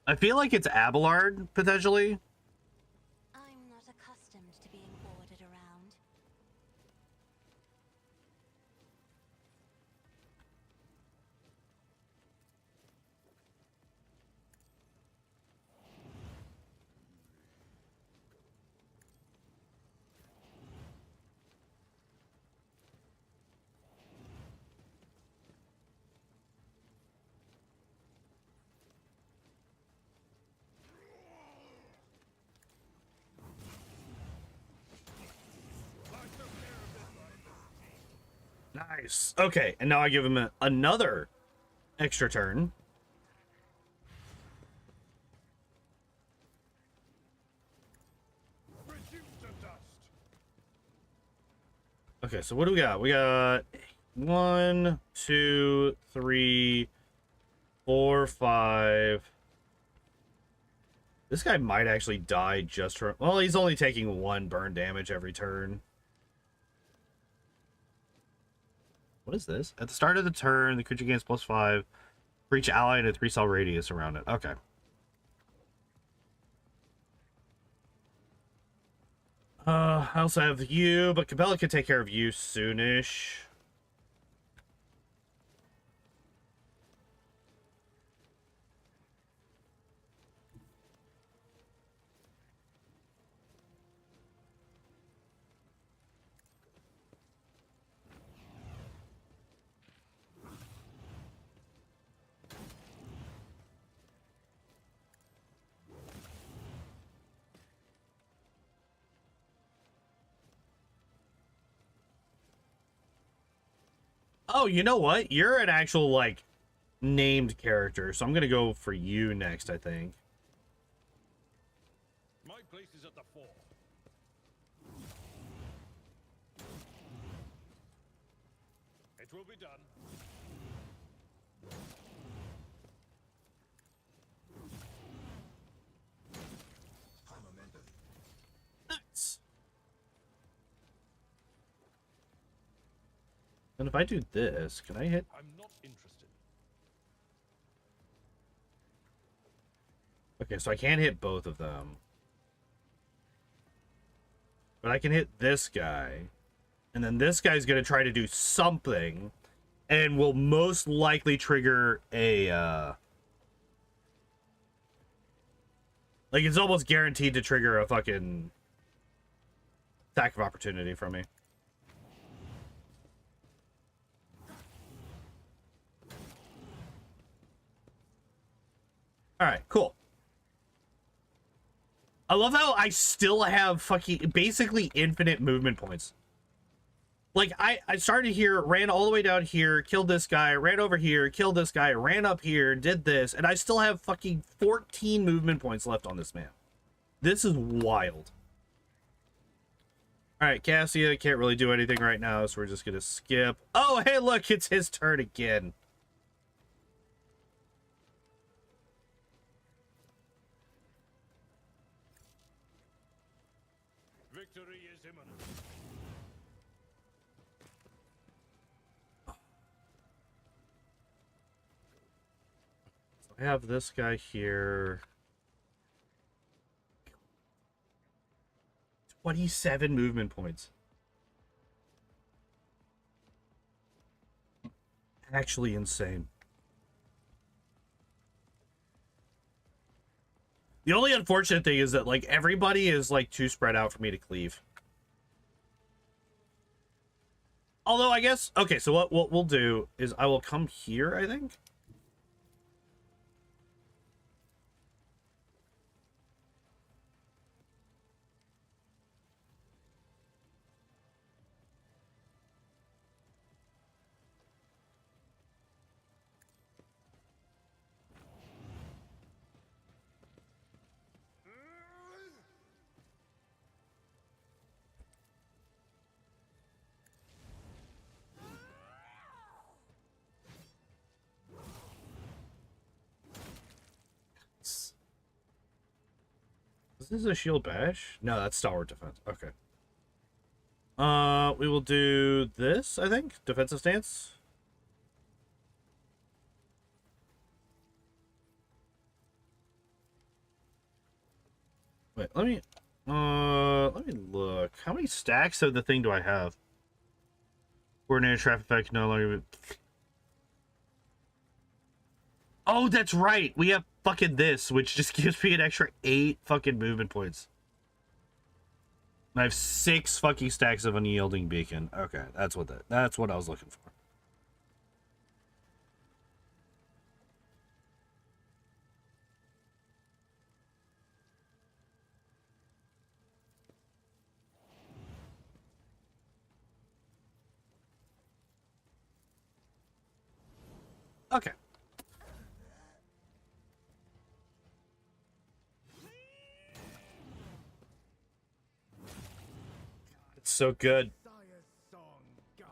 I feel like it's Abelard, potentially. I'm not accustomed to being ordered around. Nice. Okay, and now I give him another extra turn. Reduce to dust. Okay, so what do we got? We got 1, 2, 3, 4, 5. This guy might actually die just from... Well, he's only taking 1 burn damage every turn. What is this? At the start of the turn, the creature gains +5 for each ally in a 3-cell radius around it. Okay. I also have you, but Cabela can take care of you soonish. Oh, you know what? You're an actual, like, named character, so I'm gonna go for you next, I think. My place is at the fore. It will be done. Nice. And if I do this, can I hit? I'm not interested. Okay, so I can't hit both of them. But I can hit this guy. And then this guy's going to try to do something. And will most likely trigger a... Like, it's almost guaranteed to trigger a fucking... attack of opportunity from me. Alright, cool. I love how I still have fucking basically infinite movement points. Like, I started here, ran all the way down here, killed this guy, ran over here, killed this guy, ran up here, did this, and I still have fucking 14 movement points left on this man. This is wild. Alright, Cassia can't really do anything right now, so we're just gonna skip. Oh, hey, look, it's his turn again. Victory is imminent. I have this guy here. 27 movement points. Actually insane. The only unfortunate thing is that, like, everybody is, like, too spread out for me to cleave. Although, I guess... Okay, so what we'll do is I will come here, I think. Is this a shield bash? No, that's stalwart defense. Okay. We will do this, I think. Defensive stance. Wait, let me look. How many stacks of the thing do I have? Coordinated trap effect no longer. Oh, that's right. We have fucking this, which just gives me an extra 8 fucking movement points. I have 6 fucking stacks of unyielding beacon. Okay, that's what I was looking for. Okay. It's so good. Sire's song guides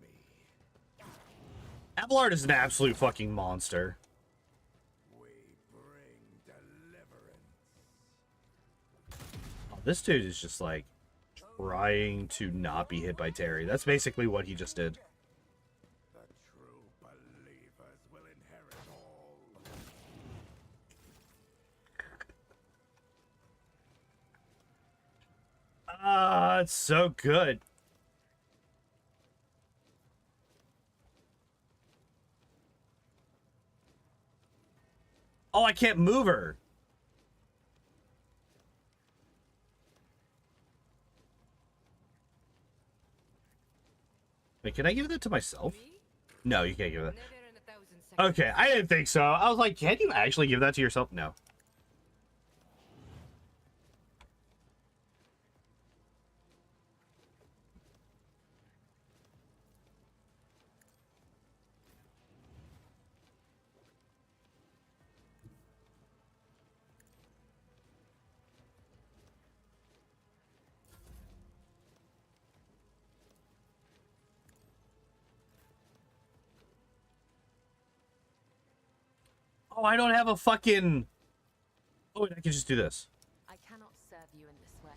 me. Abelard is an absolute fucking monster. We bring deliverance. Oh, this dude is just like trying to not be hit by Terry. That's basically what he just did. The true believers will inherit all. Ah, it's so good. Oh, I can't move her. Wait, can I give that to myself? No, you can't give that. Never in 1,000 seconds. Okay, I didn't think so. I was like, can you actually give that to yourself? No. Oh, I don't have a fucking... Oh, wait, I can just do this. I cannot serve you in this way.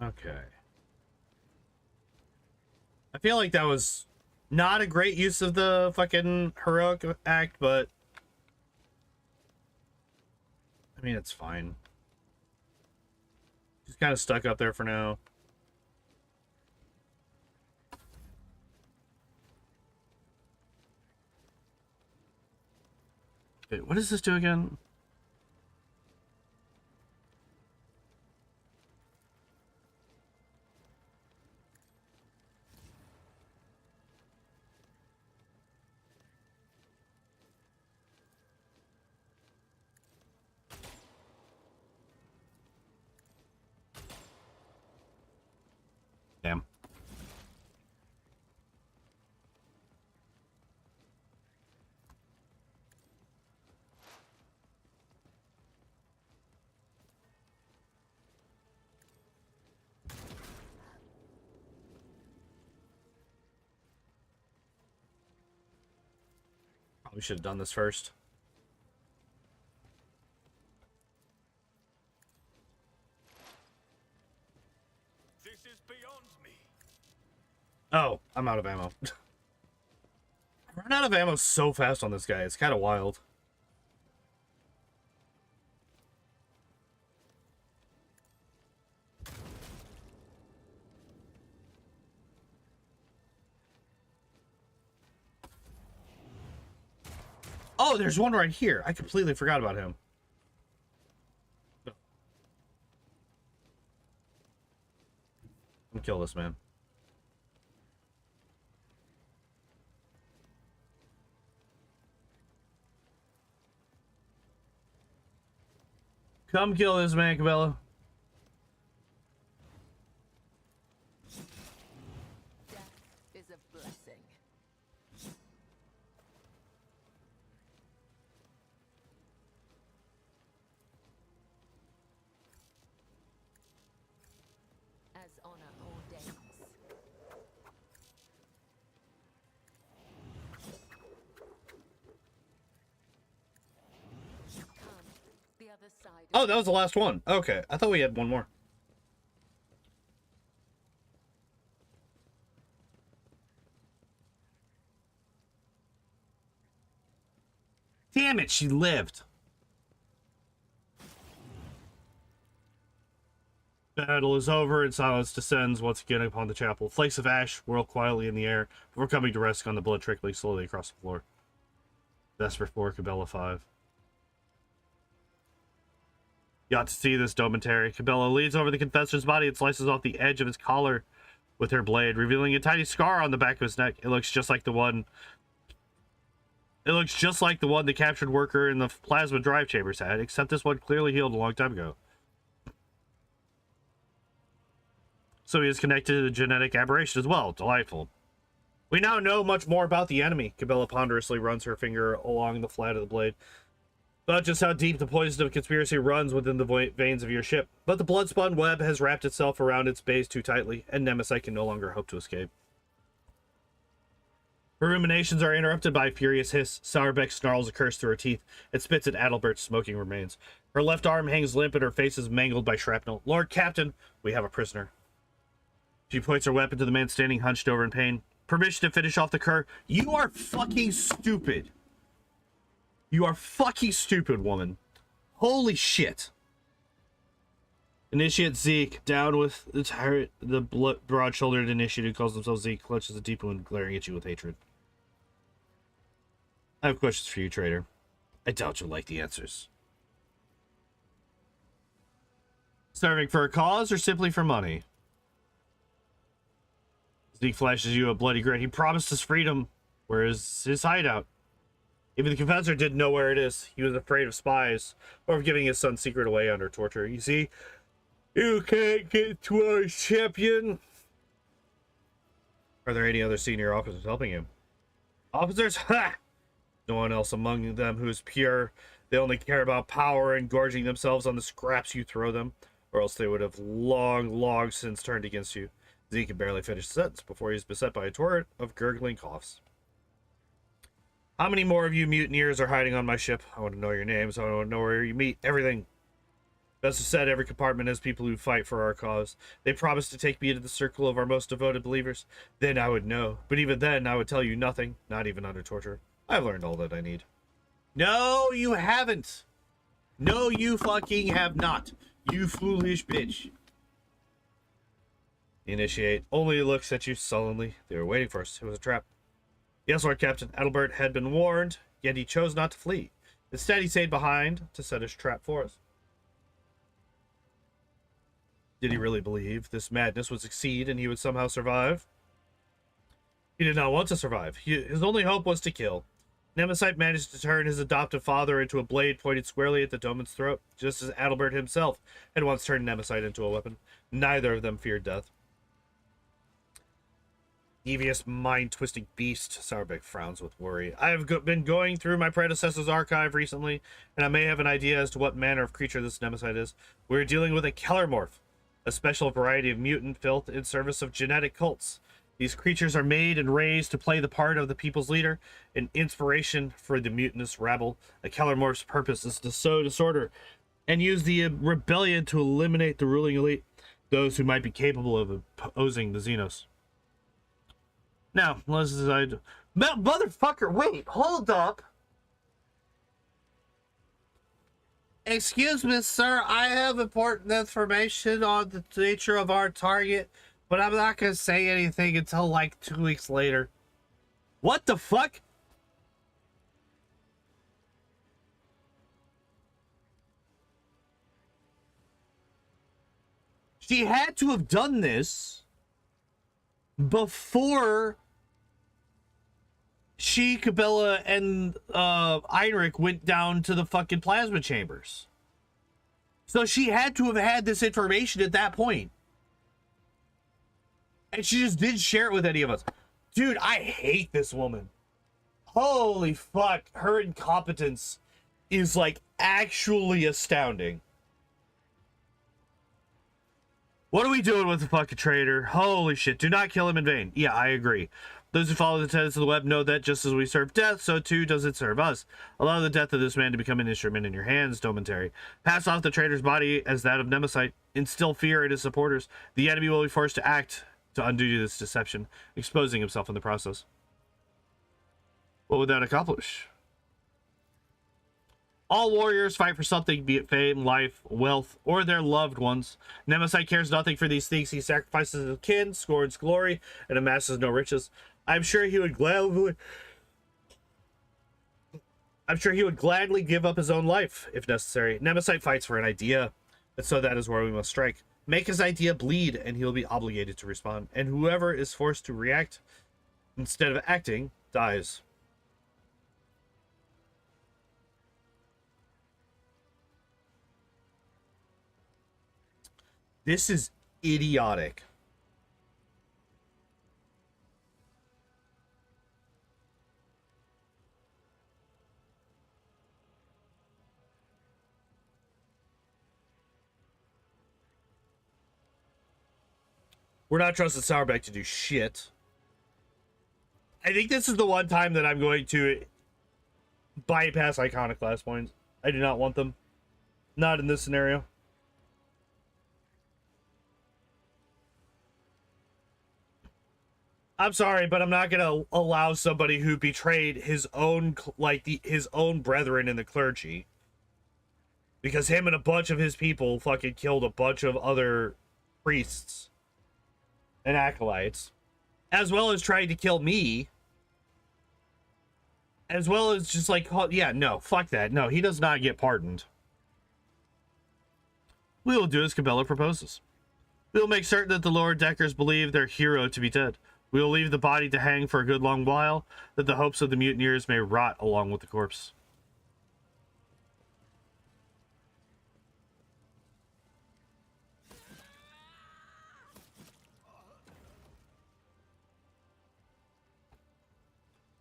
Okay. I feel like that was not a great use of the fucking heroic act, but... I mean, it's fine. Just kind of stuck up there for now. Wait, what does this do again? Damn. Probably should have done this first. This is beyond me. Oh, I'm out of ammo. I run out of ammo so fast on this guy. It's kind of wild. Oh, there's one right here. I completely forgot about him. I'm gonna kill this man. Come kill this man, Cabela. Death is a blessing. As honor ordains. Come, the other side. Oh, that was the last one. Okay, I thought we had one more. Damn it, she lived. Battle is over and silence descends once again upon the chapel. Flakes of ash whirl quietly in the air before coming to rest on the blood trickling slowly across the floor. Vesper 4, Cabela 5. You ought to see this, Domentary. Cabela leads over the confessor's body and slices off the edge of his collar with her blade, revealing a tiny scar on the back of his neck. It looks just like the one the captured worker in the plasma drive chambers had, except this one clearly healed a long time ago. So he is connected to the genetic aberration as well. Delightful. We now know much more about the enemy. Cabela ponderously runs her finger along the flat of the blade. Not just how deep the poison of conspiracy runs within the veins of your ship, but the blood-spun web has wrapped itself around its base too tightly, and Nemesite can no longer hope to escape. Her ruminations are interrupted by a furious hiss. Sourbeck snarls a curse through her teeth and spits at Adalbert's smoking remains. Her left arm hangs limp and her face is mangled by shrapnel. Lord Captain, we have a prisoner. She points her weapon to the man standing hunched over in pain. Permission to finish off the cur. You are fucking stupid. You are fucking stupid, woman. Holy shit. Initiate Zeke, down with the tyrant, the broad-shouldered initiate who calls himself Zeke, clutches a deep wound, glaring at you with hatred. I have questions for you, traitor. I doubt you'll like the answers. Serving for a cause or simply for money? Zeke flashes you a bloody grin. He promised us freedom. Where is his hideout? Even the confessor didn't know where it is. He was afraid of spies, or of giving his son's secret away under torture. You see, you can't get to our champion. Are there any other senior officers helping him? Officers? Ha! No one else among them who is pure They only care about power and gorging themselves on the scraps you throw them, or else they would have long since turned against you. Zeke could barely finish the sentence before he was beset by a torrent of gurgling coughs. How many more of you mutineers are hiding on my ship? I want to know your names. I want to know where you meet. Everything. Best have said, every compartment has people who fight for our cause. They promised to take me into the circle of our most devoted believers. Then I would know. But even then, I would tell you nothing. Not even under torture. I've learned all that I need. No, you haven't. No, you fucking have not. You foolish bitch. Initiate only looks at you sullenly. They were waiting for us. It was a trap. Yes, Lord Captain. Adalbert had been warned, yet he chose not to flee. Instead, he stayed behind to set his trap for us. Did he really believe this madness would succeed and he would somehow survive? He did not want to survive. His only hope was to kill. Nemesite managed to turn his adoptive father into a blade pointed squarely at the Doman's throat, just as Adalbert himself had once turned Nemesite into a weapon. Neither of them feared death. Devious, mind-twisting beast. Sourbeck frowns with worry. I have been going through my predecessor's archive recently, and I may have an idea as to what manner of creature this Nemesite is. We're dealing with a Kellermorph, a special variety of mutant filth in service of genetic cults. These creatures are made and raised to play the part of the people's leader, an inspiration for the mutinous rabble. A Kellermorph's purpose is to sow disorder and use the rebellion to eliminate the ruling elite, those who might be capable of opposing the Xenos. Now, let's decide. Motherfucker, wait, hold up. Excuse me, sir. I have important information on the nature of our target, but I'm not going to say anything until like 2 weeks later. What the fuck? She had to have done this before she, Cabela, and Heinrich went down to the fucking plasma chambers. So she had to have had this information at that point. And she just didn't share it with any of us. Dude, I hate this woman. Holy fuck. Her incompetence is like actually astounding. What are we doing with the fucking traitor? Holy shit. Do not kill him in vain. Yeah, I agree. Those who follow the tenets of the web know that just as we serve death, so too does it serve us. Allow the death of this man to become an instrument in your hands, Domentary. Pass off the traitor's body as that of Nemesite. Instill fear in his supporters. The enemy will be forced to act to undo this deception, exposing himself in the process. What would that accomplish? All warriors fight for something, be it fame, life, wealth, or their loved ones. Nemesite cares nothing for these things. He sacrifices his kin, scorns glory, and amasses no riches. I'm sure he would gladly give up his own life, if necessary. Nemesite fights for an idea, and so that is where we must strike. Make his idea bleed, and he'll be obligated to respond. And whoever is forced to react instead of acting, dies. This is idiotic. We're not trusting Sourbeck to do shit. I think this is the one time that I'm going to bypass iconoclast points. I do not want them. Not in this scenario. I'm sorry, but I'm not gonna allow somebody who betrayed his own, his own brethren in the clergy, because him and a bunch of his people fucking killed a bunch of other priests and acolytes, as well as trying to kill me, as well as just like, yeah, no, fuck that. No, he does not get pardoned. We will do as Cabela proposes. We will make certain that the lower deckers believe their hero to be dead. We will leave the body to hang for a good long while, that the hopes of the mutineers may rot along with the corpse.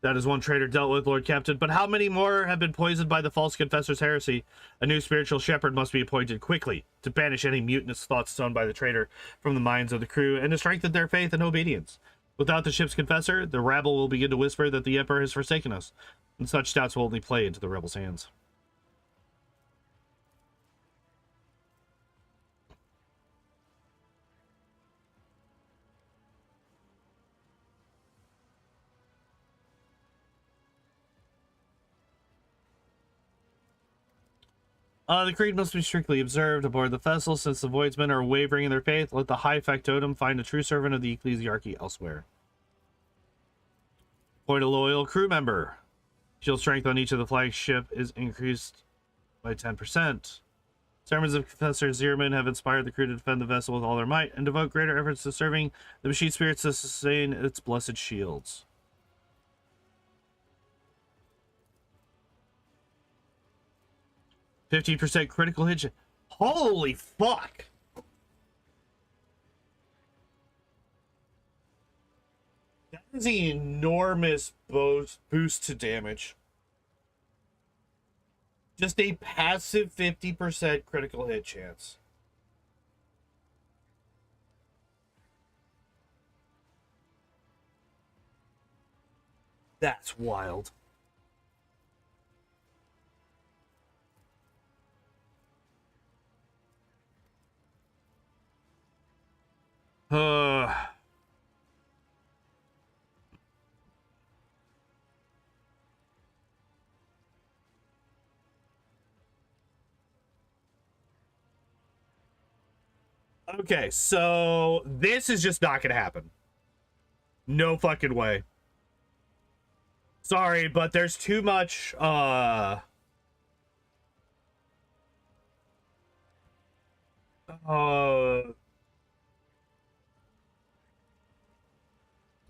That is one traitor dealt with, Lord Captain. But how many more have been poisoned by the false confessor's heresy? A new spiritual shepherd must be appointed quickly to banish any mutinous thoughts sown by the traitor from the minds of the crew and to strengthen their faith and obedience. Without the ship's confessor, the rabble will begin to whisper that the Emperor has forsaken us, and such doubts will only play into the rebels' hands. The creed must be strictly observed aboard the vessel. Since the voidsmen are wavering in their faith, let the high factotum find a true servant of the ecclesiarchy elsewhere. Appoint a loyal crew member. Shield strength on each of the flagship is increased by 10%. Sermons of Professor Zierman have inspired the crew to defend the vessel with all their might and devote greater efforts to serving the machine spirits to sustain its blessed shields. %15 critical hit. Holy fuck! That is an enormous boost to damage. Just a passive 50% critical hit chance. That's wild. Okay, so this is just not gonna happen. No fucking way. Sorry, but there's too much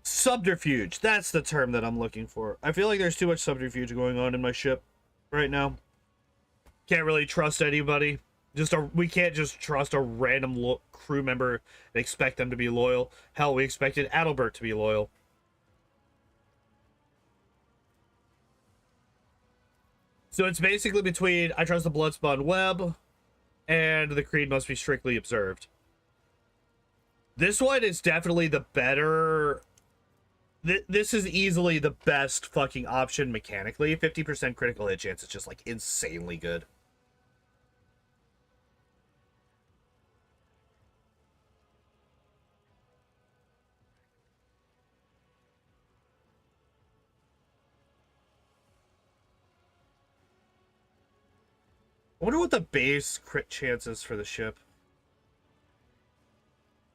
subterfuge. That's the term that I'm looking for. I feel like there's too much subterfuge going on in my ship right now. Can't really trust anybody. We can't just trust a random crew member and expect them to be loyal. Hell, we expected Adalbert to be loyal. So it's basically between I trust the Bloodspun Web and the creed must be strictly observed. This one is definitely the better. This is easily the best fucking option mechanically. 50% critical hit chance is just like insanely good. I wonder what the base crit chance is for the ship.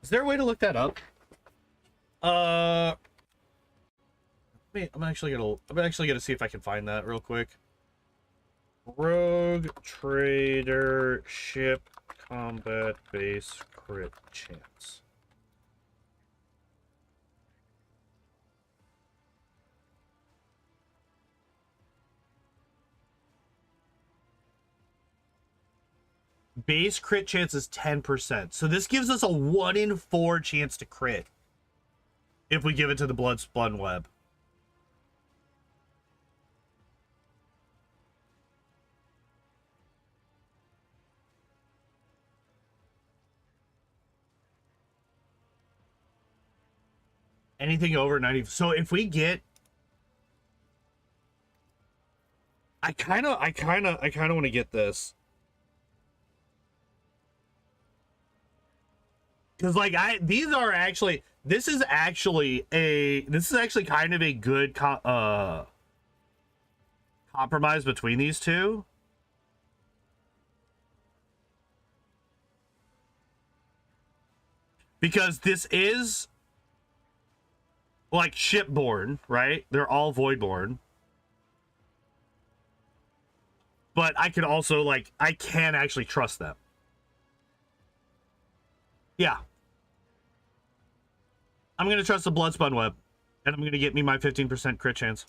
Is there a way to look that up? Wait, I'm actually gonna see if I can find that real quick. Rogue Trader ship combat base crit chance. Base crit chance is 10%. So this gives us a 1 in 4 chance to crit if we give it to the Bloodspun Web. Anything over 90. So if we get, I kind of want to get this. Because like this is actually kind of a good compromise between these two. Because this is like shipborne, right? They're all voidborne. But I can also like I can actually trust them. Yeah. I'm going to trust the Bloodspun Web. And I'm going to get me my 15% crit chance.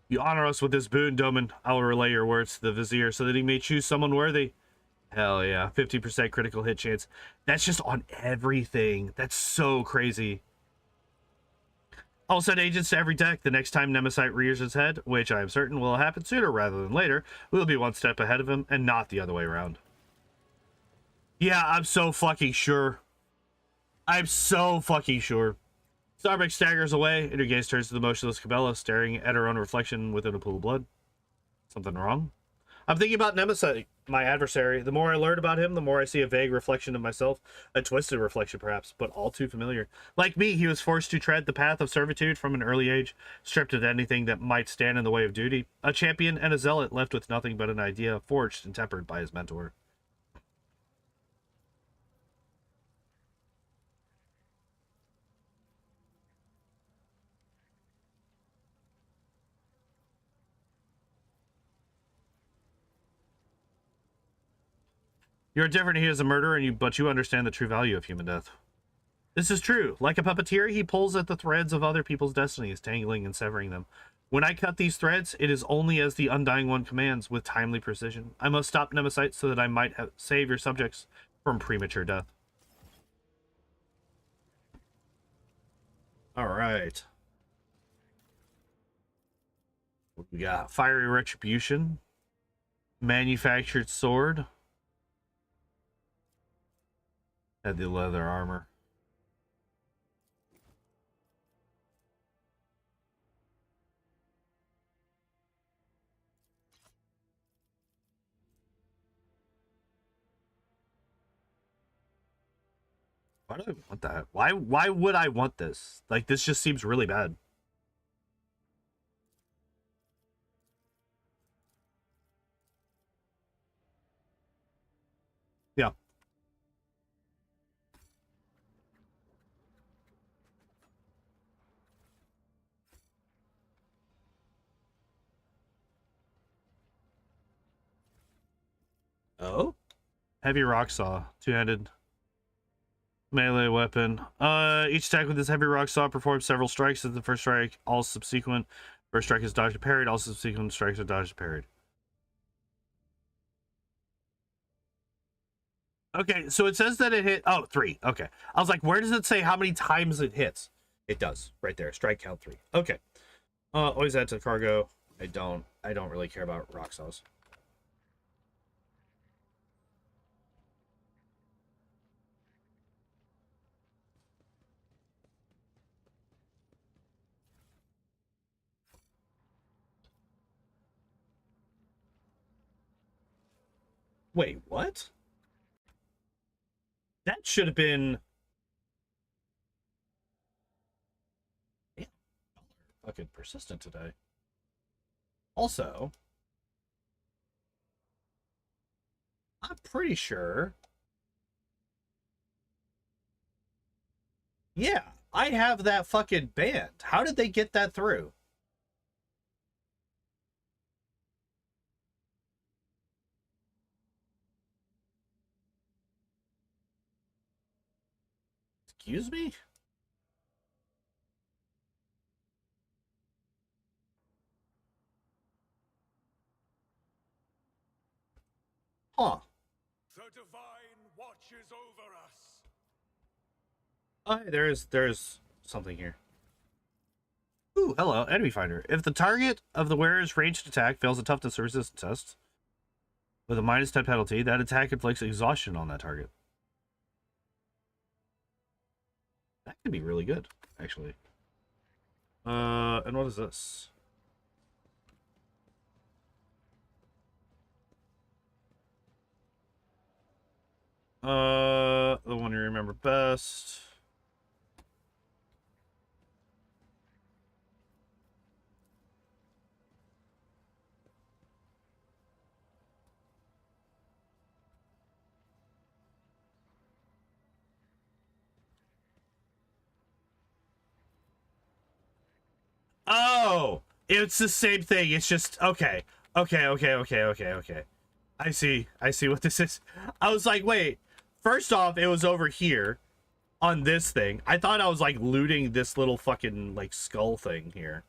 You honor us with this boon, Doman. I will relay your words to the Vizier so that he may choose someone worthy. Hell yeah. 50% critical hit chance. That's just on everything. That's so crazy. I'll send agents to every deck the next time Nemesite rears his head, which I am certain will happen sooner rather than later. We'll be one step ahead of him and not the other way around. Yeah, I'm so fucking sure. I'm so fucking sure. Starbuck staggers away, and her gaze turns to the motionless Cabela, staring at her own reflection within a pool of blood. Something wrong? I'm thinking about Nemesite, my adversary. The more I learn about him, the more I see a vague reflection of myself. A twisted reflection, perhaps, but all too familiar. Like me, he was forced to tread the path of servitude from an early age, stripped of anything that might stand in the way of duty. A champion and a zealot left with nothing but an idea, forged and tempered by his mentor. You're different. He is a murderer, but you understand the true value of human death. This is true. Like a puppeteer, he pulls at the threads of other people's destinies, tangling and severing them. When I cut these threads, it is only as the Undying One commands, with timely precision. I must stop Nemesite so that I might save your subjects from premature death. All right. We got Fiery Retribution, Manufactured Sword, had the leather armor. Why do I want that? Why would I want this? Like, this just seems really bad. Yeah. Oh? Heavy rock saw. Two-handed melee weapon. Each attack with this heavy rock saw performs several strikes. As the first strike, all subsequent first strike is dodged and parried. All subsequent strikes are dodged and parried. Okay, so it says that it hit. Oh, 3. Okay, I was like, where does it say how many times it hits? It does right there. Strike count 3. Okay. Always add to cargo. I don't really care about rock saws. Wait, what? That should have been... Damn, fucking persistent today. Also, I'm pretty sure... Yeah, I have that fucking banned. How did they get that through? Excuse me? Huh. The divine watches over us. Oh, hey, there's something here. Ooh, hello, enemy finder. If the target of the wearer's ranged attack fails a toughness or resistance test with a -10 penalty, that attack inflicts exhaustion on that target. That could be really good, actually. And what is this? The one you remember best. Oh, it's the same thing. It's just okay. Okay. I see what this is. I was like, wait. First off, it was over here on this thing. I thought I was like looting this little fucking like skull thing here.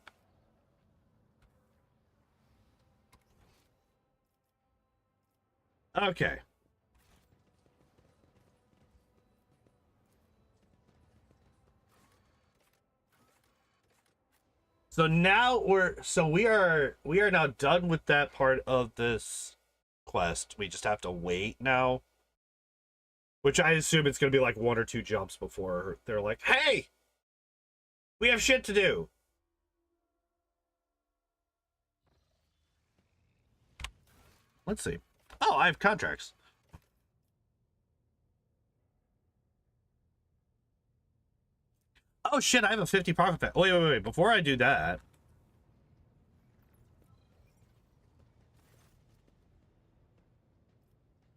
Okay. So now we are now done with that part of this quest. We just have to wait now. Which I assume it's gonna be like 1 or 2 jumps before they're like, hey! We have shit to do. Let's see. Oh, I have contracts. Oh shit, I have a 50 profit pack. Wait. Before I do that.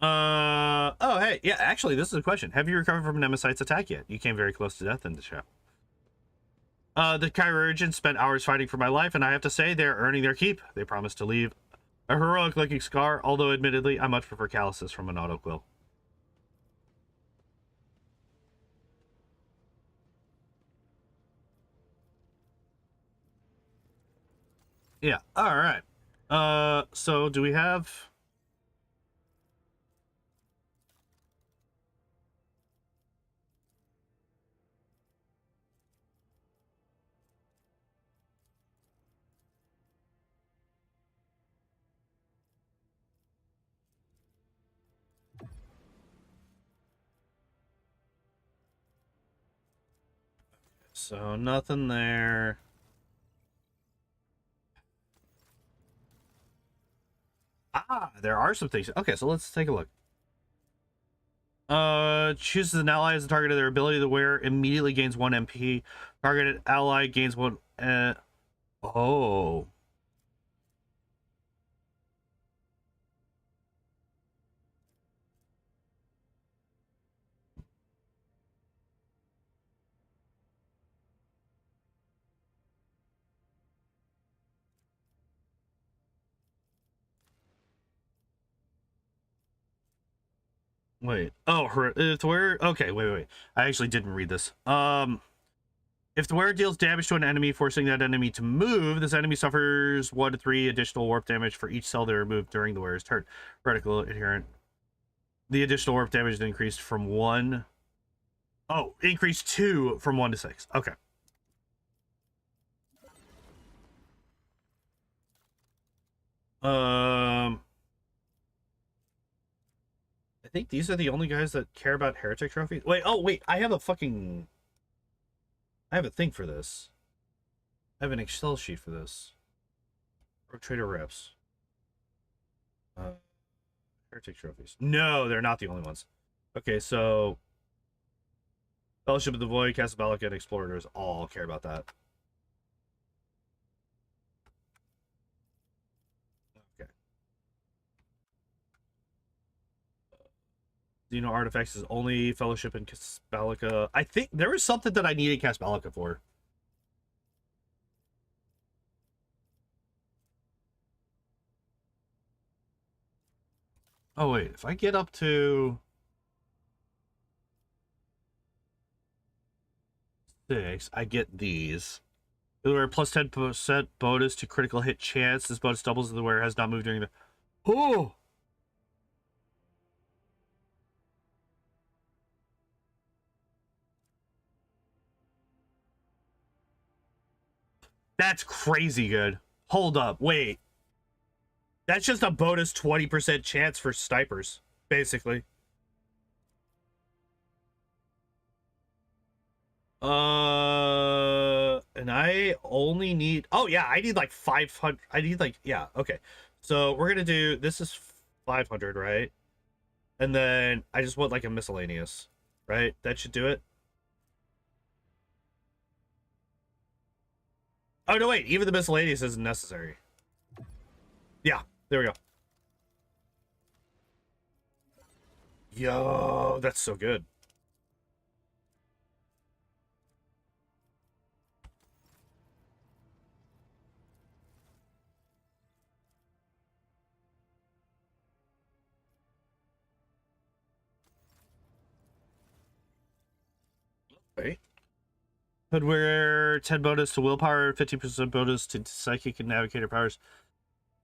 Oh hey, yeah, actually this is a question. Have you recovered from Nemesite's attack yet? You came very close to death in the show. The chirurgeons spent hours fighting for my life, and I have to say they're earning their keep. They promised to leave a heroic looking scar, although admittedly I much prefer calluses from an autoquill. Yeah, alright. So do we have... So nothing there. Ah, there are some things. Okay, so let's take a look. Chooses an ally as the target of their ability to wear, immediately gains 1 MP. Targeted ally gains 1. Oh. Wait. Oh, if the wearer. Okay, wait. I actually didn't read this. If the wearer deals damage to an enemy, forcing that enemy to move, this enemy suffers 1 to 3 additional warp damage for each cell they remove during the wearer's turn. Reticle adherent. The additional warp damage increased from 1. Oh, increased 2 from 1 to 6. Okay. I think these are the only guys that care about heretic trophies. Wait, I have a thing for this. I have an Excel sheet for this. Trader reps. Heretic trophies. No, they're not the only ones. Okay, so Fellowship of the Void, Casablanca, and Explorers all care about that. Okay. Xeno artifacts is only Fellowship and Casablanca. I think there was something that I needed Casablanca for. Oh wait, if I get up to 6, I get these. The wearer plus 10% bonus to critical hit chance. This bonus doubles if the wearer has not moved during the... Oh! That's crazy good. Hold up, wait. That's just a bonus 20% chance for snipers, basically. And I only need... Oh, yeah, I need like 500. I need like... Yeah, okay. So we're gonna do... This is 500, right? And then I just want like a miscellaneous, right? That should do it. Oh, no, wait. Even the miscellaneous isn't necessary. Yeah, there we go. Yo, that's so good. Okay. Could wear 10 bonus to willpower, 50% bonus to psychic and navigator powers.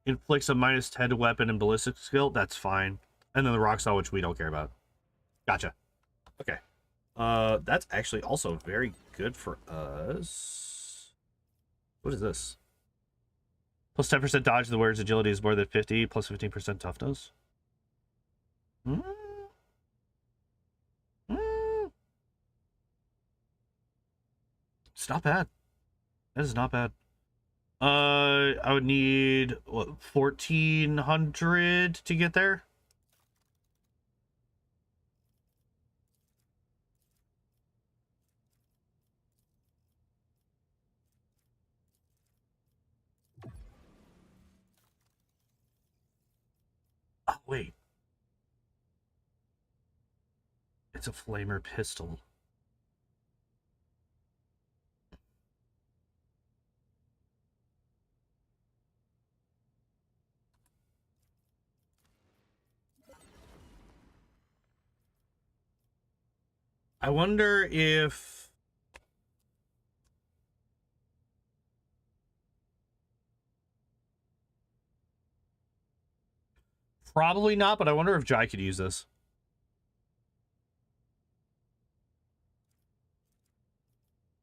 Inflicts a minus 10 to weapon and ballistic skill. That's fine. And then the rock saw, which we don't care about. Gotcha. Okay. That's actually also very good for us. What is this? Plus 10% dodge. The wearer's agility is more than 50. Plus 15% toughness. Mm. Mm. It's not bad. That is not bad. I would need what, 1400 to get there. Oh, wait. It's a flamer pistol. I wonder if... Probably not, but I wonder if Jai could use this.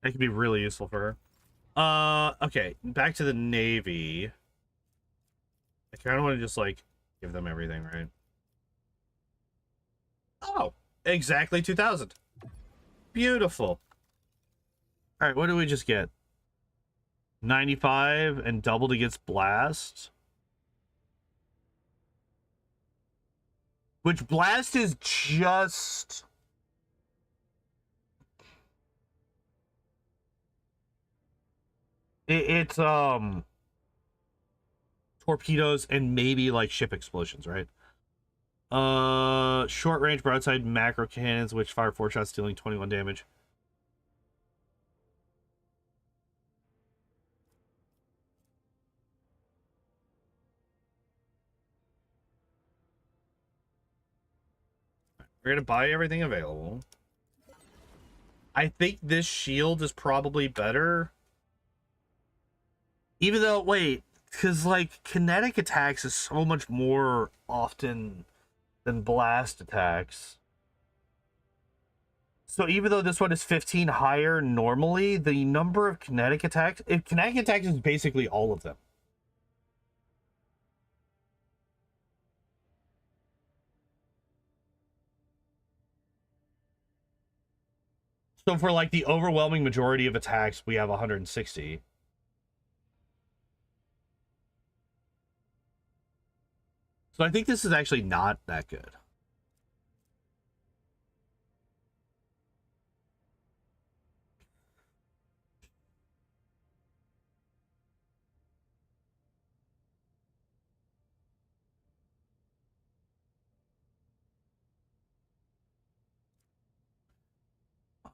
That could be really useful for her. Okay, back to the Navy. I kind of want to just, like, give them everything, right? Oh, exactly 2,000. Beautiful. All right, what do we just get? 95 and doubled against blast. Which blast is just... It's torpedoes and maybe like ship explosions, right? Short range broadside macro cannons which fire 4 shots, dealing 21 damage. We're gonna buy everything available. I think this shield is probably better. Even though, wait, because like kinetic attacks is so much more often than blast attacks. So even though this one is 15 higher normally, the number of kinetic attacks, if kinetic attacks is basically all of them. So for like the overwhelming majority of attacks, we have 160. So I think this is actually not that good.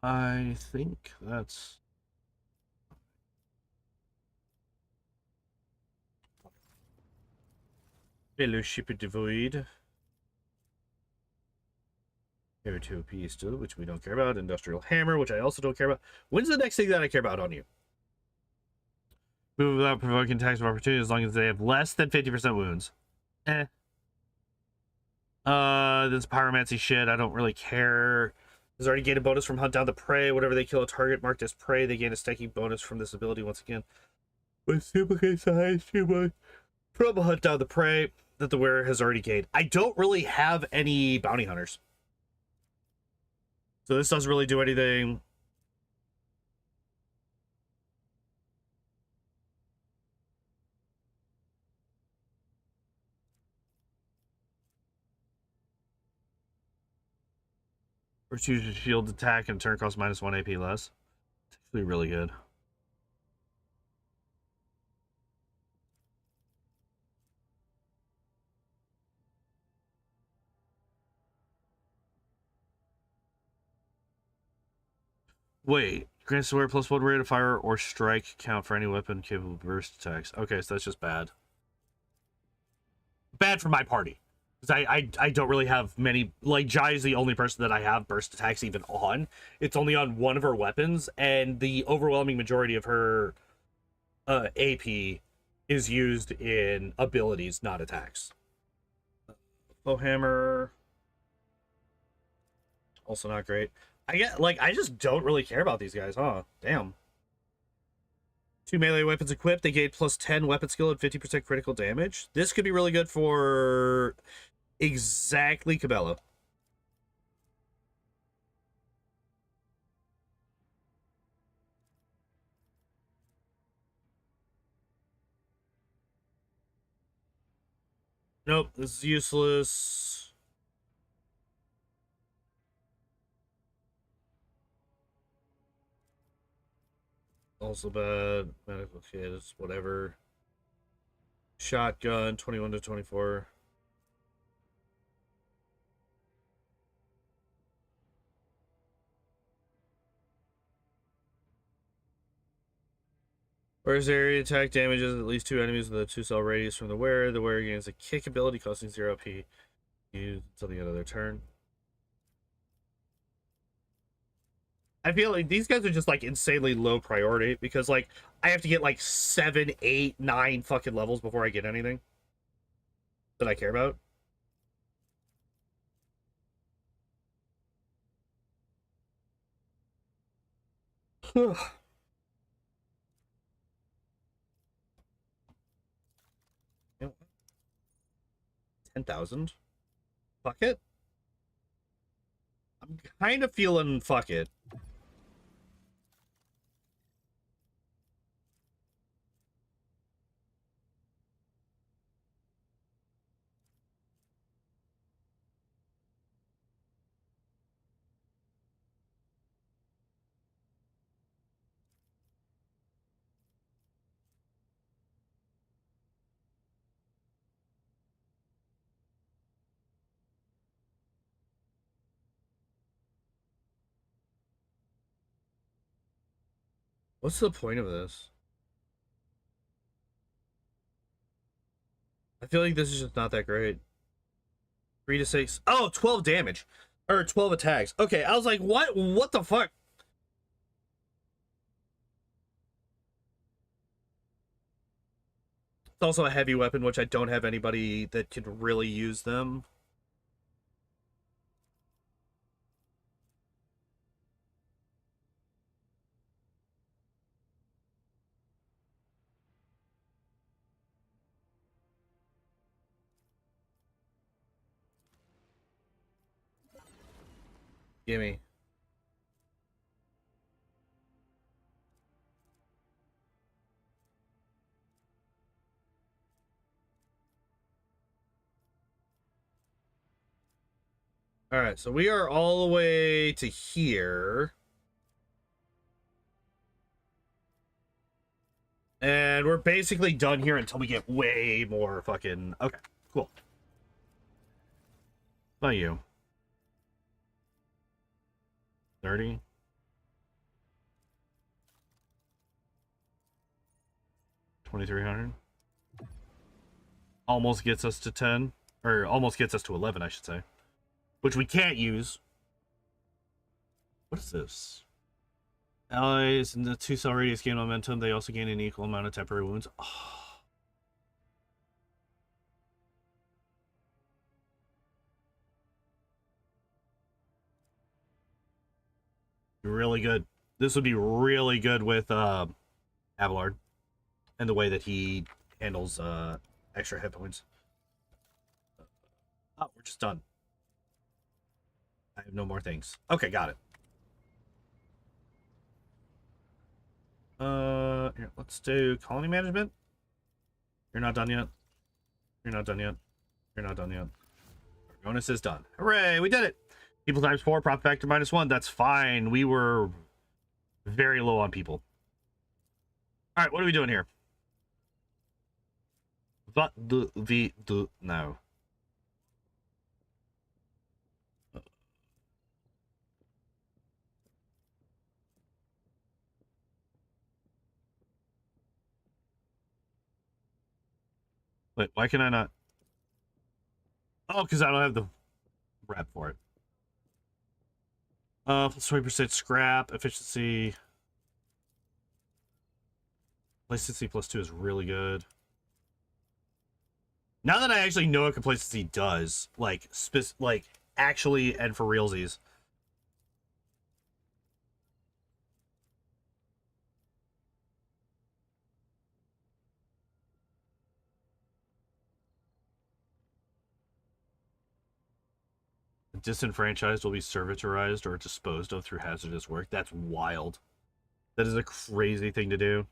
I think that's... Fellowship devoid. Here to a piece too, which we don't care about. Industrial hammer, which I also don't care about. When's the next thing that I care about on you? Move without provoking attacks of opportunity as long as they have less than 50% wounds. This pyromancy shit, I don't really care. There's already gained a bonus from hunt down the prey. Whatever they kill a target marked as prey, they gain a stacking bonus from this ability once again. With duplicates the highest from a hunt down the prey that the wearer has already gained. I don't really have any bounty hunters. So this doesn't really do anything. Or choose a shield attack and turn cost -1 AP less. It's actually really good. Wait, grants the wearer +1 rate of fire or strike count for any weapon capable of burst attacks. Okay, so that's just bad. Bad for my party. Because I don't really have many... Like, Jai is the only person that I have burst attacks even on. It's only on one of her weapons, and the overwhelming majority of her AP is used in abilities, not attacks. Bowhammer. Also not great. I just don't really care about these guys, huh? Damn. 2 melee weapons equipped. They gain plus 10 weapon skill and 50% critical damage. This could be really good for exactly Cabela. Nope, this is useless. Also bad. Medical kits, whatever. Shotgun, 21 to 24. Whereas area attack damages at least 2 enemies with a 2-cell radius from the wearer. The wearer gains a kick ability costing 0 P. Use until the end of their turn. I feel like these guys are just like insanely low priority because like I have to get like 7, 8, 9 fucking levels before I get anything that I care about. Ugh. 10,000. Fuck it. I'm kind of feeling fuck it. What's the point of this? I feel like this is just not that great. 3 to 6. Oh, 12 damage. Or 12 attacks. Okay, I was like, what? What the fuck? It's also a heavy weapon, which I don't have anybody that can really use them. Gimme. All right, so we are all the way to here. And we're basically done here until we get way more fucking... Okay, cool. Not you. 30. $2,300. Almost gets us to 10. Or almost gets us to 11, I should say. Which we can't use. What is this? Allies in the 2-cell radius gain momentum. They also gain an equal amount of temporary wounds. Oh. Really good. This would be really good with Abelard and the way that he handles extra hit points. Oh, we're just done. I have no more things. Okay, got it. Here, let's do colony management. You're not done yet. You're not done yet. You're not done yet. Bonus is done. Hooray, we did it. People times 4, profit factor -1. That's fine. We were very low on people. All right, what are we doing here? What do we do now? Wait, why can I not? Oh, because I don't have the rep for it. Plus 20% scrap, efficiency. Complacency +2 is really good. Now that I actually know what complacency does, like actually and for realsies. disenfranchised will be servitorized or disposed of through hazardous work. That's wild. That is a crazy thing to do.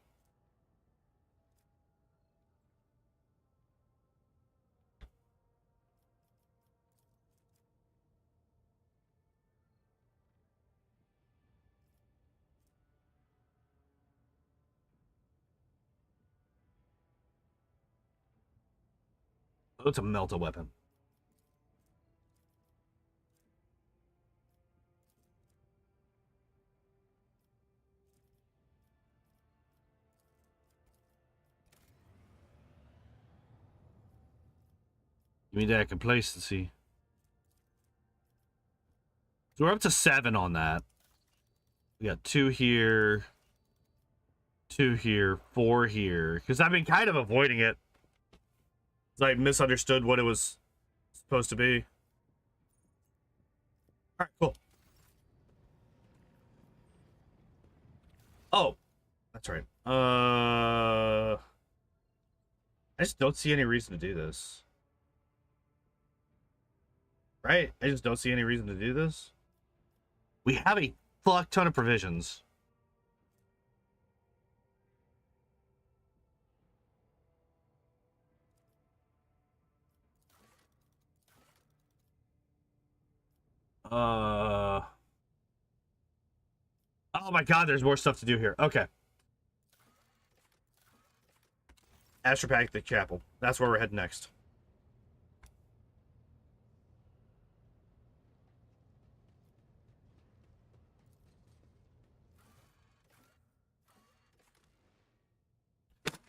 Oh, it's a melt-a weapon. Give me that complacency. So we're up to 7 on that. We got 2 here, 2 here, 4 here. Because I've been kind of avoiding it. I misunderstood what it was supposed to be. Alright, cool. Oh, that's right. I just don't see any reason to do this. Right? I just don't see any reason to do this. We have a fuck ton of provisions. Oh my god, there's more stuff to do here. Okay. Astropathic Chapel. That's where we're heading next.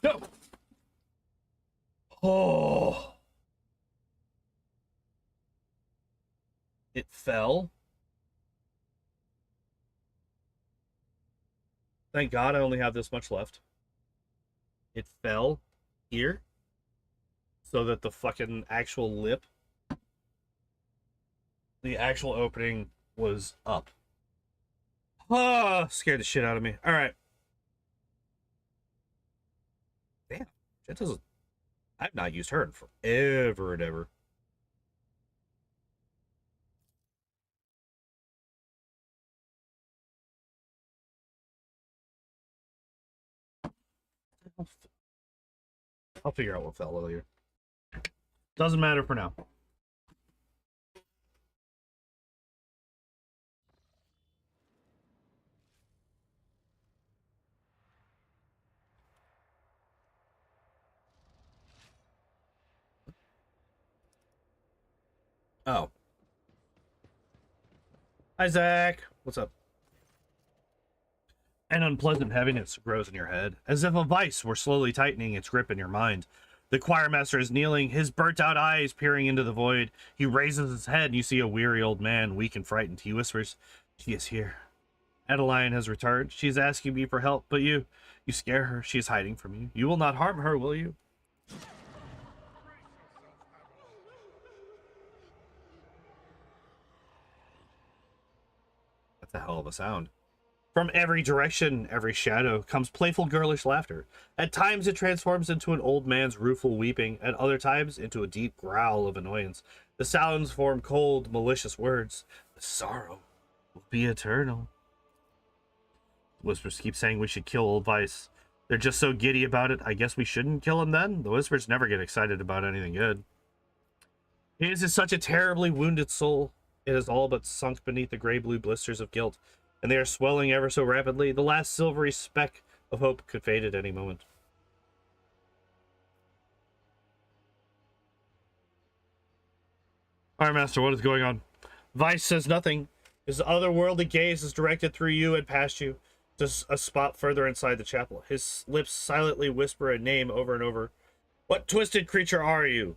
Go! Oh. It fell. Thank God I only have this much left. It fell here so that the fucking actual lip, the actual opening was up. Ah, scared the shit out of me. All right. Damn, that doesn't. I've not used her in forever and ever. I'll figure out what fell earlier. Doesn't matter for now. Oh. Hi, Zach. What's up? An unpleasant heaviness grows in your head, as if a vice were slowly tightening its grip in your mind. The choirmaster is kneeling, his burnt-out eyes peering into the void. He raises his head, and you see a weary old man, weak and frightened. He whispers, "She is here. Adeline has returned. She is asking me for help, but you scare her. She is hiding from you. You will not harm her, will you?" That's a hell of a sound. From every direction, every shadow, comes playful girlish laughter. At times it transforms into an old man's rueful weeping, at other times into a deep growl of annoyance. The sounds form cold, malicious words. The sorrow will be eternal. Whispers keep saying we should kill old Vice. They're just so giddy about it, I guess we shouldn't kill him then? The Whispers never get excited about anything good. His is such a terribly wounded soul. It is all but sunk beneath the gray-blue blisters of guilt, and they are swelling ever so rapidly. The last silvery speck of hope could fade at any moment. All right, Master, what is going on? Vice says nothing. His otherworldly gaze is directed through you and past you to a spot further inside the chapel. His lips silently whisper a name over and over. "What twisted creature are you?"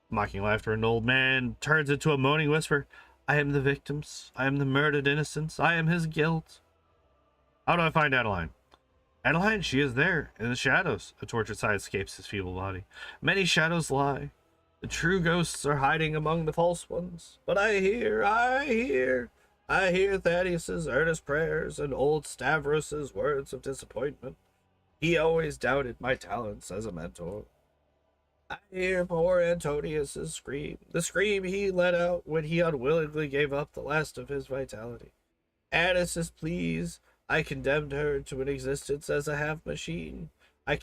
Mocking laughter, an old man turns into a moaning whisper. "I am the victims. I am the murdered innocents. I am his guilt." How do I find Adeline? Adeline, she is there, in the shadows. A tortured sigh escapes his feeble body. Many shadows lie. The true ghosts are hiding among the false ones. But I hear Thaddeus's earnest prayers and old Stavros's words of disappointment. He always doubted my talents as a mentor. I hear poor Antonius's scream, the scream he let out when he unwillingly gave up the last of his vitality. Annis's pleas, I condemned her to an existence as a half machine. I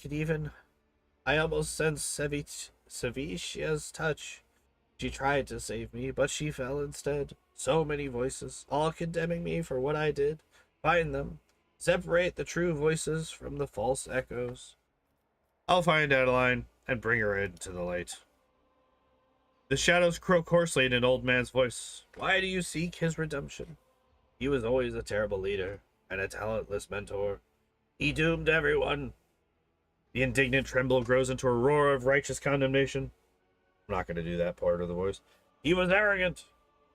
almost sensed Savicia's touch. She tried to save me, but she fell instead. So many voices, all condemning me for what I did. Find them. Separate the true voices from the false echoes. I'll find Adeline and bring her into the light. The shadows croak hoarsely in an old man's voice. Why do you seek his redemption? He was always a terrible leader and a talentless mentor. He doomed everyone. The indignant tremble grows into a roar of righteous condemnation. I'm not going to do that part of the voice. He was arrogant,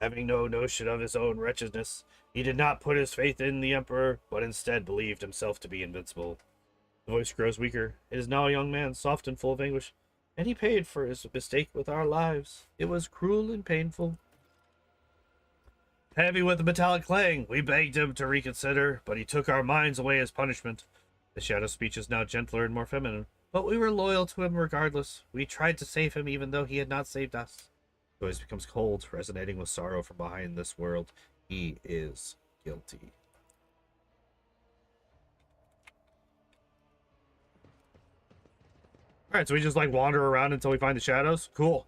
having no notion of his own wretchedness. He did not put his faith in the Emperor, but instead believed himself to be invincible. The voice grows weaker. It is now a young man, soft and full of anguish, and he paid for his mistake with our lives. It was cruel and painful. Heavy with a metallic clang, we begged him to reconsider, but he took our minds away as punishment. The shadow speech is now gentler and more feminine. But we were loyal to him regardless. We tried to save him even though he had not saved us. The voice becomes cold, resonating with sorrow from behind this world. He is guilty. Alright, so we just like wander around until we find the shadows? Cool.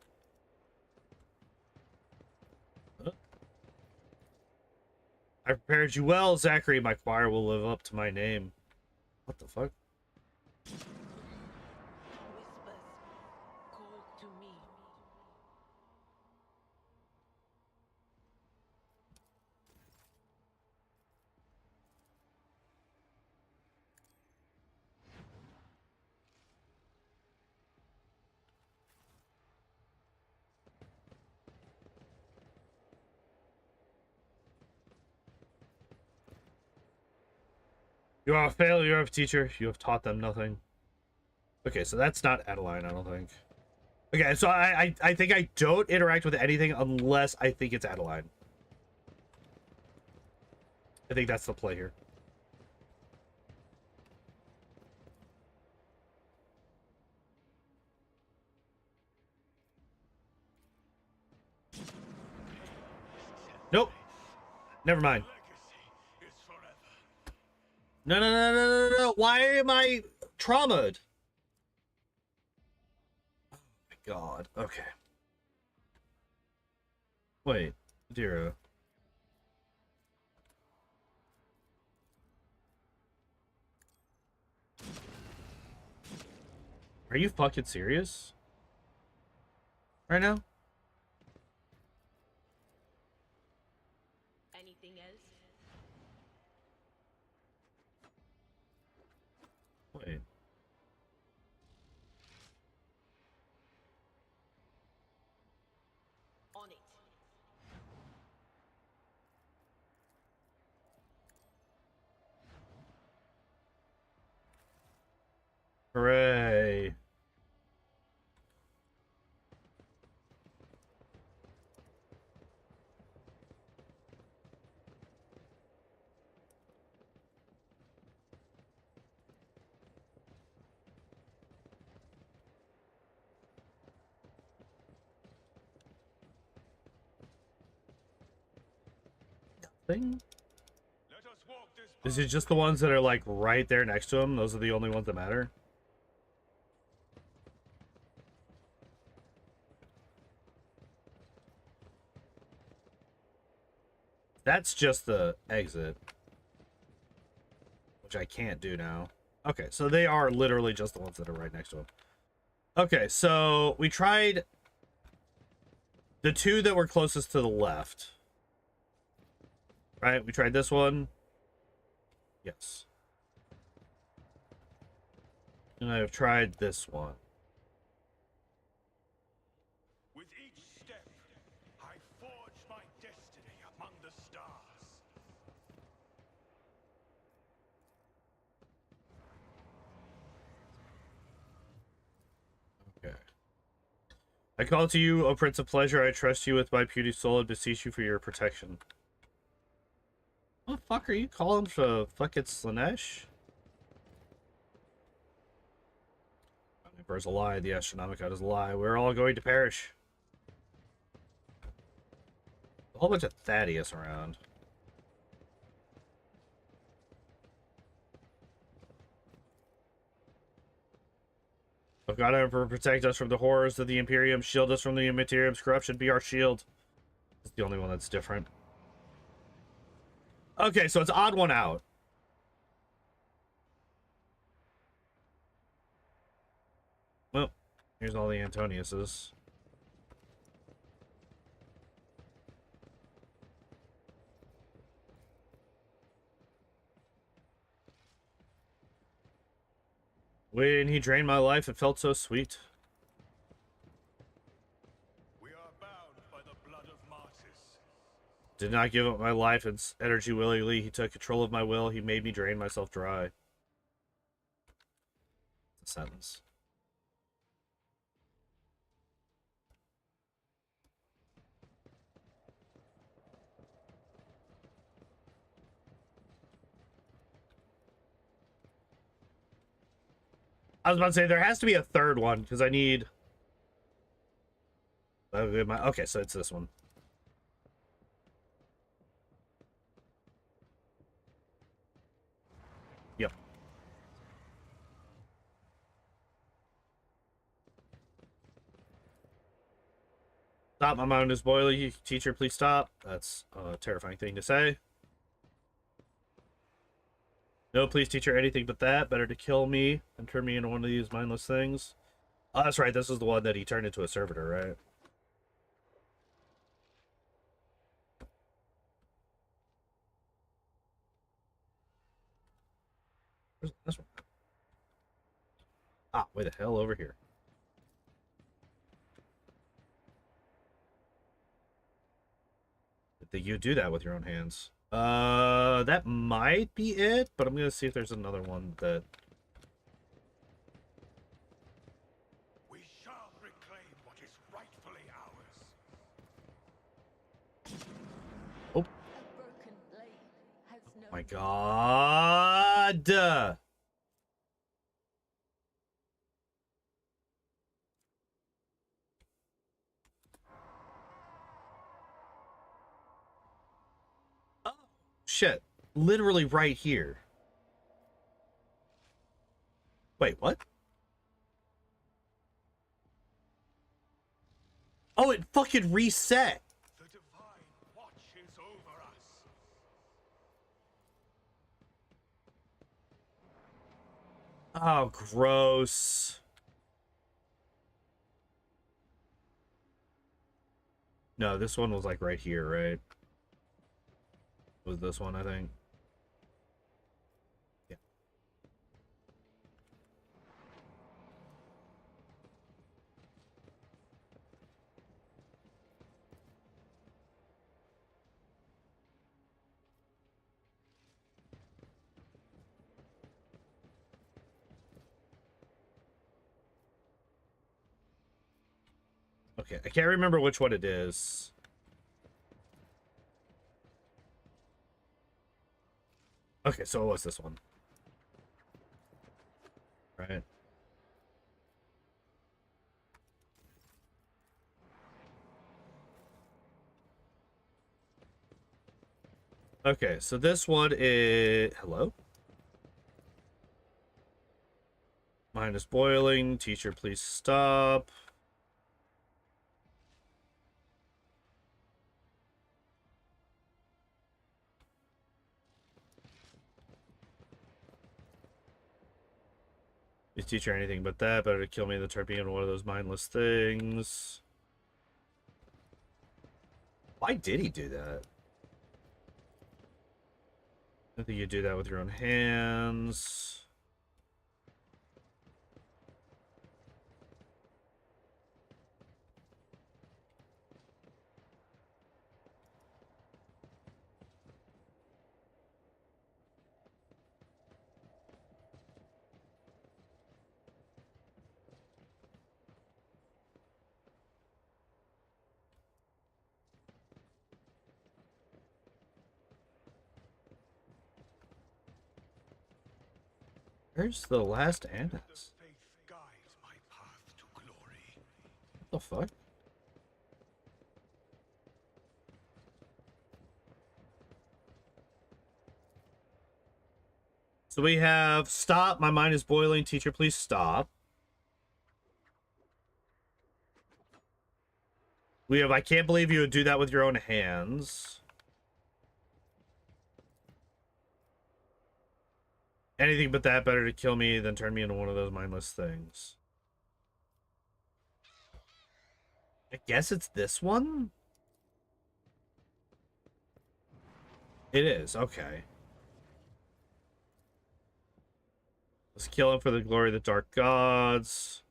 I prepared you well, Zachary. My choir will live up to my name. What the fuck? Whispers call to me. You are a failure of teacher. You have taught them nothing. Okay, so that's not Adeline, I don't think. Okay, so I think I don't interact with anything unless I think it's Adeline. I think that's the play here. Nope. Never mind. No, no, no, no, no, no. Why am I traumatized? Oh my god. Okay. Wait, Dira. Are you fucking serious? Right now? Anything else? Wait. On it. Hooray. Thing? Is it just the ones that are like right there next to him? Those are the only ones that matter? That's just the exit, which I can't do now. Okay, so they are literally just the ones that are right next to him. Okay, so we tried the two that were closest to the left. Right? We tried this one. Yes. And I've tried this one. With each step, I forge my destiny among the stars. Okay. I call to you, O Prince of Pleasure. I trust you with my puny soul and beseech you for your protection. What the fuck are you calling for? Fucking Slanesh? Emperor is a lie. The Astronomicon is a lie. We're all going to perish. A whole bunch of Thaddeus around. Oh God, Emperor, protect us from the horrors of the Imperium. Shield us from the Imperium's corruption. Be our shield. It's the only one that's different. Okay, so it's odd one out. Well, here's all the Antoniuses. When he drained my life, it felt so sweet. We are bound by the blood of martyrs. Did not give up my life and energy willingly. He took control of my will. He made me drain myself dry. It's a sentence. I was about to say, there has to be a third one, because I need... Okay, so it's this one. Yep. Stop, my mind is boiling. Teacher, please stop. That's a terrifying thing to say. No, please, teacher, anything but that. Better to kill me and turn me into one of these mindless things. Oh, that's right. This is the one that he turned into a servitor, right? Where's this one? Ah, way the hell over here. Did you do that with your own hands? That might be it, but I'm gonna see if there's another one that... We shall reclaim what is rightfully ours. Oh. A broken blade has no My God! Oh, shit. Literally right here. Wait, what? Oh, it fucking reset. The divine watches over us. Oh, gross. No, this one was like right here, right? Was this one, I think. Yeah. Okay, I can't remember which one it is. Okay, so it was this one. Right. Okay, so this one is... Hello? Mine is boiling. Teacher, please stop. Is teacher anything but that? Better to kill me than turn me into one of those mindless things. Why did he do that? I think you do that with your own hands. Where's the last annex? The faith guides my path. What the fuck? So we have stop. My mind is boiling. Teacher, please stop. We have I can't believe you would do that with your own hands. Anything but that, better to kill me than turn me into one of those mindless things. I guess it's this one? It is, okay. Let's kill him for the glory of the dark gods.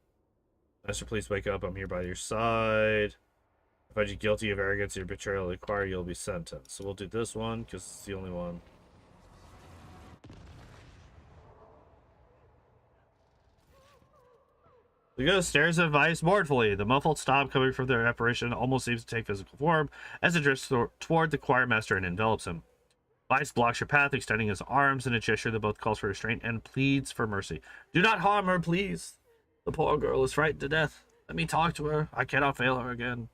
Master, please wake up. I'm here by your side. If I find you guilty of arrogance or betrayal of the choir, you'll be sentenced. So we'll do this one, because it's the only one. The ghost stares at Vice mournfully. The muffled stomp coming from their apparition almost seems to take physical form as it drifts toward the choir master and envelops him. Vice blocks your path, extending his arms in a gesture that both calls for restraint and pleads for mercy. Do not harm her, please. The poor girl is frightened to death. Let me talk to her. I cannot fail her again.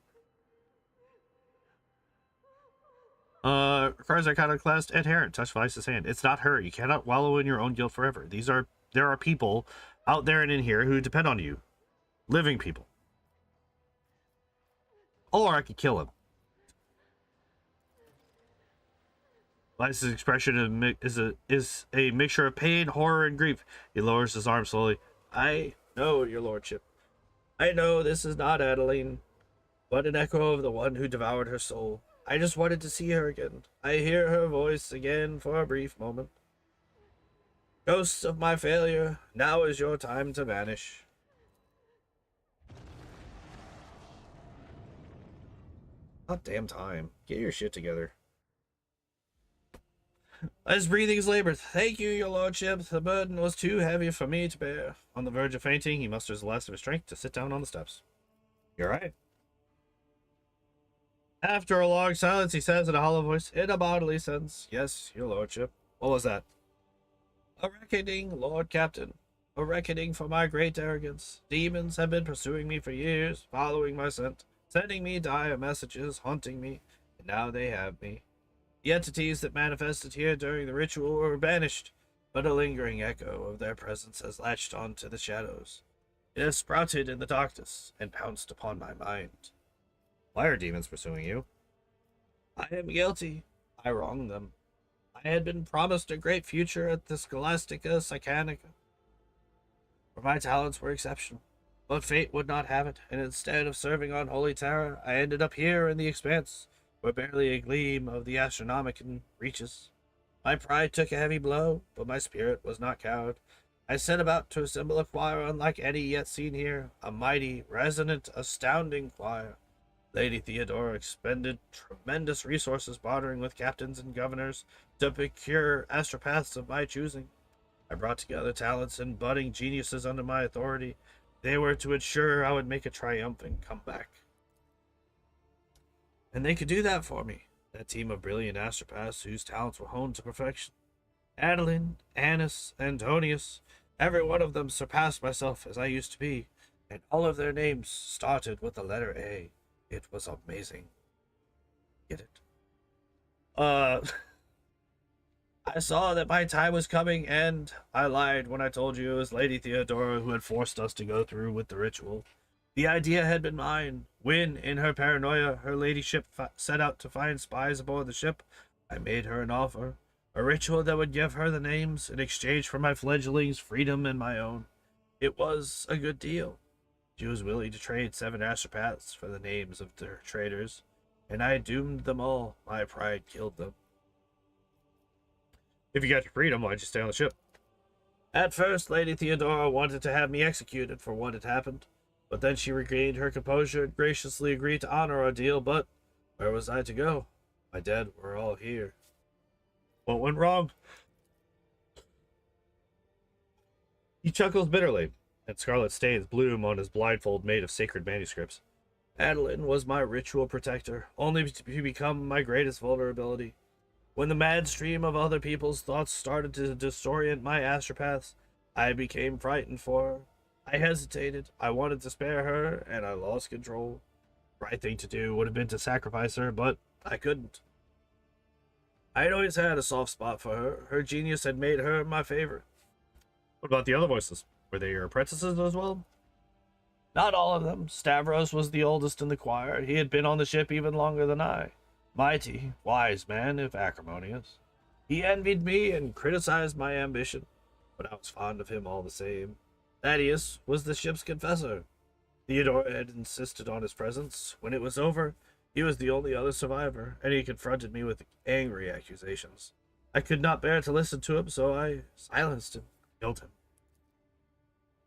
Requires iconoclast adherent. Touch Vice's hand. It's not her. You cannot wallow in your own guilt forever. There are people out there and in here who depend on you. Living people. Or I could kill him. Vice's expression is a mixture of pain, horror, and grief. He lowers his arm slowly. I know, your lordship. I know this is not Adeline, but an echo of the one who devoured her soul. I just wanted to see her again. I hear her voice again for a brief moment. Ghosts of my failure, now is your time to vanish. Not damn time. Get your shit together. His breathings labored. Thank you, your lordship. The burden was too heavy for me to bear. On the verge of fainting, he musters the last of his strength to sit down on the steps. You're right. After a long silence, he says in a hollow voice, in a bodily sense, yes, your lordship. What was that? A reckoning, Lord Captain. A reckoning for my great arrogance. Demons have been pursuing me for years, following my scent, sending me dire messages, haunting me, and now they have me. The entities that manifested here during the ritual were banished, but a lingering echo of their presence has latched onto the shadows. It has sprouted in the darkness and pounced upon my mind. Why are demons pursuing you? I am guilty. I wronged them. I had been promised a great future at the Scholastica Psychanica, where my talents were exceptional. But fate would not have it, and instead of serving on Holy Terror, I ended up here in the Expanse, where barely a gleam of the Astronomicon reaches. My pride took a heavy blow, but my spirit was not cowed. I set about to assemble a choir unlike any yet seen here, a mighty, resonant, astounding choir. Lady Theodora expended tremendous resources bartering with captains and governors to procure astropaths of my choosing. I brought together talents and budding geniuses under my authority. They were to ensure I would make a triumphant comeback. And they could do that for me. That team of brilliant astropaths whose talents were honed to perfection. Adeline, Annis, Antonius, every one of them surpassed myself as I used to be, and all of their names started with the letter A. It was amazing. Get it? I saw that my time was coming, and I lied when I told you it was Lady Theodora who had forced us to go through with the ritual. The idea had been mine. When, in her paranoia, her ladyship set out to find spies aboard the ship, I made her an offer. A ritual that would give her the names in exchange for my fledglings' freedom and my own. It was a good deal. She was willing to trade 7 astropaths for the names of their traitors, and I doomed them all. My pride killed them. If you got your freedom, why'd you stay on the ship? At first, Lady Theodora wanted to have me executed for what had happened, but then she regained her composure and graciously agreed to honor our deal, but where was I to go? My dead were all here. What went wrong? He chuckles bitterly, and scarlet stains bloom on his blindfold made of sacred manuscripts. Adeline was my ritual protector, only to become my greatest vulnerability. When the mad stream of other people's thoughts started to disorient my astropaths, I became frightened for her. I hesitated. I wanted to spare her, and I lost control. Right thing to do would have been to sacrifice her, but I couldn't. I had always had a soft spot for her. Her genius had made her my favorite. What about the other voices? Were they your apprentices as well? Not all of them. Stavros was the oldest in the choir. He had been on the ship even longer than I. Mighty, wise man, if acrimonious. He envied me and criticized my ambition, but I was fond of him all the same. Thaddeus was the ship's confessor. Theodore had insisted on his presence. When it was over, he was the only other survivor, and he confronted me with angry accusations. I could not bear to listen to him, so I silenced him, killed him.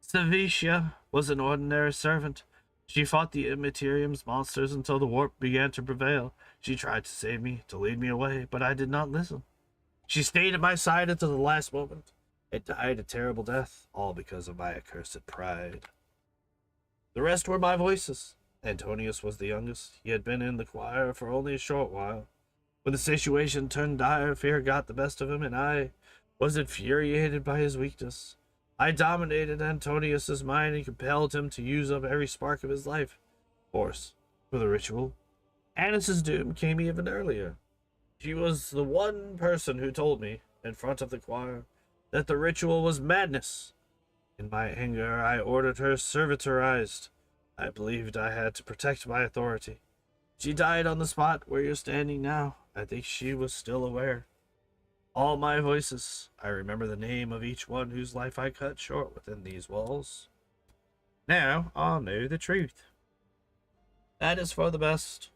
Savicia was an ordinary servant. She fought the Immaterium's monsters until the warp began to prevail. She tried to save me, to lead me away, but I did not listen. She stayed at my side until the last moment. It died a terrible death, all because of my accursed pride. The rest were my voices. Antonius was the youngest. He had been in the choir for only a short while. When the situation turned dire, fear got the best of him, and I was infuriated by his weakness. I dominated Antonius's mind and compelled him to use up every spark of his life force for the ritual. Annis's doom came even earlier. She was the one person who told me, in front of the choir, that the ritual was madness. In my anger, I ordered her servitorized. I believed I had to protect my authority. She died on the spot where you're standing now. I think she was still aware. All my voices. I remember the name of each one whose life I cut short within these walls. Now I'll know the truth. That is for the best.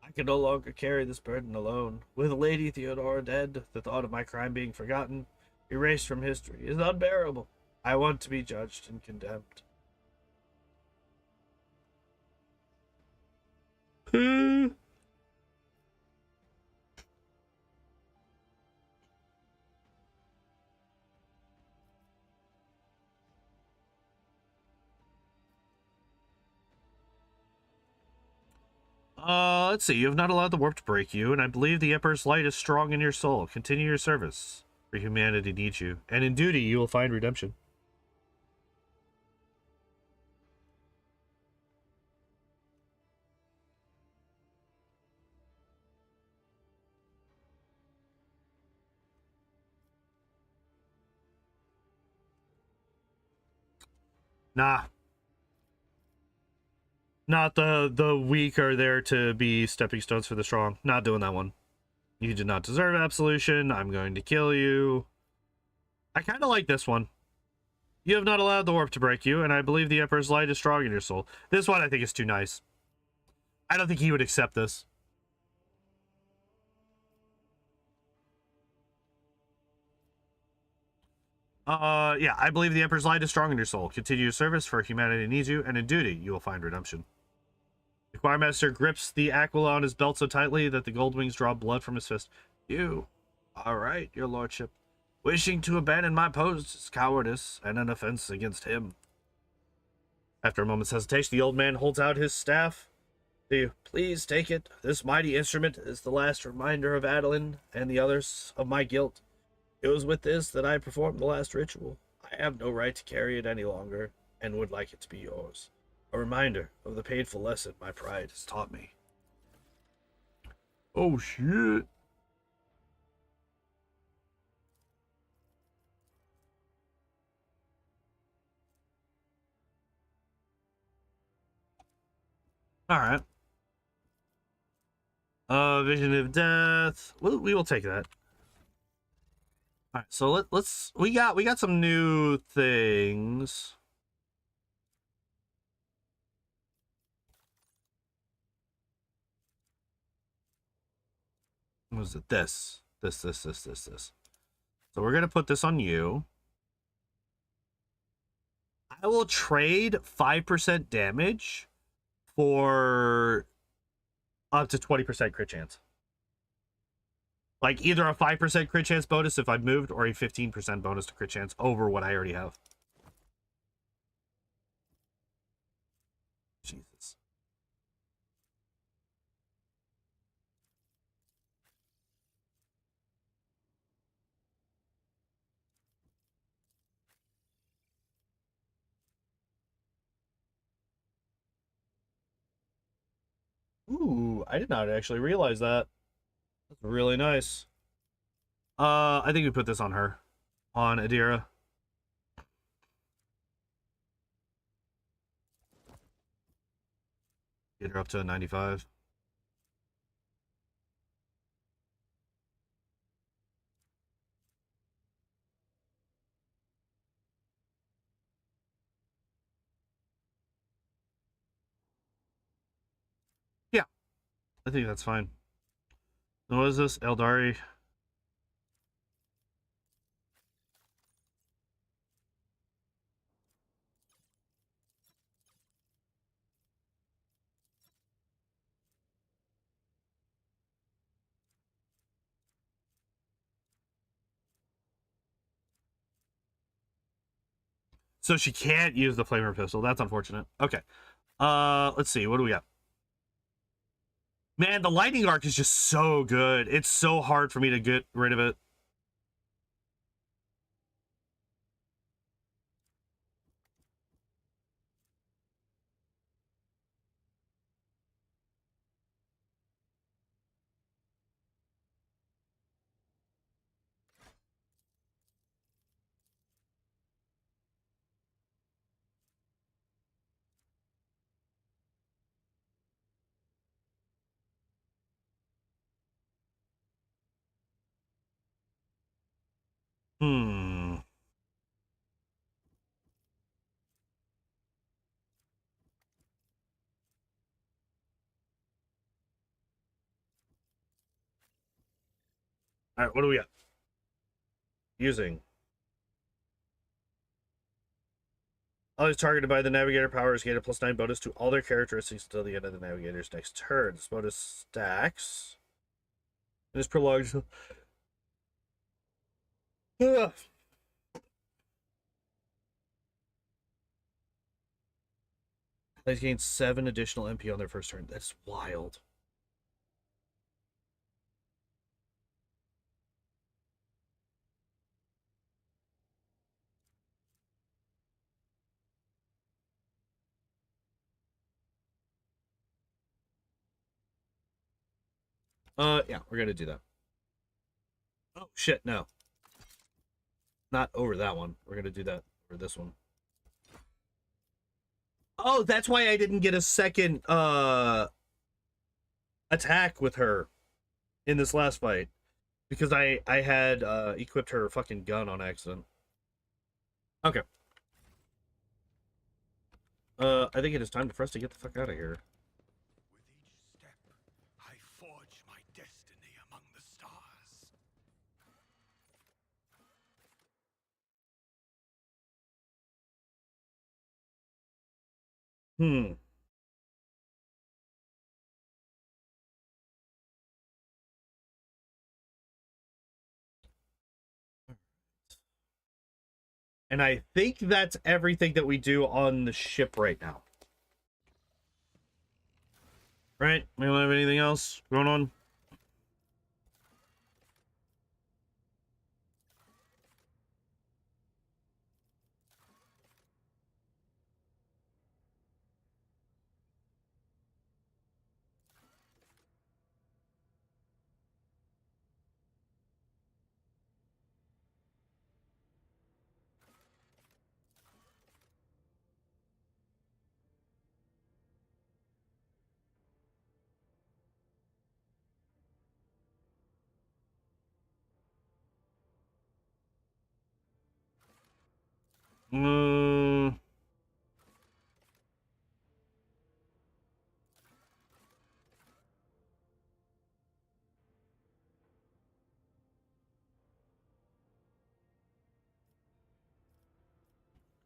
I can no longer carry this burden alone. With Lady Theodora dead, the thought of my crime being forgotten, erased from history, is unbearable. I want to be judged and condemned. Let's see. You have not allowed the warp to break you, and I believe the Emperor's light is strong in your soul. Continue your service, for humanity needs you, and in duty you will find redemption. Nah. Not the weak are there to be stepping stones for the strong. Not doing that one. You do not deserve absolution. I'm going to kill you. I kind of like this one. You have not allowed the warp to break you, and I believe the Emperor's light is strong in your soul. This one I think is too nice. I don't think he would accept this. Yeah, I believe the Emperor's light is strong in your soul. Continue your service, for humanity needs you, and in duty you will find redemption. The choirmaster grips the aquila on his belt so tightly that the gold wings draw blood from his fist. You are right, your lordship. Wishing to abandon my post is cowardice and an offense against him. After a moment's hesitation, the old man holds out his staff. Do you please take it? This mighty instrument is the last reminder of Adeline and the others of my guilt. It was with this that I performed the last ritual. I have no right to carry it any longer, and would like it to be yours. A reminder of the painful lesson my pride has taught me. Oh, shit. Alright. Vision of Death. We will take that. Alright, so let's... We got some new things. What was it? This. So we're going to put this on you. I will trade 5% damage for up to 20% crit chance. Like either a 5% crit chance bonus if I've moved, or a 15% bonus to crit chance over what I already have. Jesus. Ooh, I did not actually realize that. That's really nice. I think we put this on her. On Adira. Get her up to a 95. Yeah, I think that's fine. What is this? Eldari. So she can't use the flamer pistol. That's unfortunate. Okay. Let's see. What do we got? Man, the lightning arc is just so good. It's so hard for me to get rid of it. Hmm. All right, what do we got? Using. Always targeted by the Navigator powers get a +9 bonus to all their characteristics until the end of the Navigator's next turn. This bonus stacks. It is prolonged. Ugh. They gain 7 additional MP on their first turn. That's wild. Yeah, we're gonna do that. Oh shit, no. Not over that one. We're gonna do that over this one. Oh, that's why I didn't get a second attack with her in this last fight. Because I had equipped her fucking gun on accident. Okay. I think it is time for us to get the fuck out of here. With each step, I forge my destiny among the stars. Hmm. And I think that's everything that we do on the ship right now. Right? We don't have anything else going on? Mm,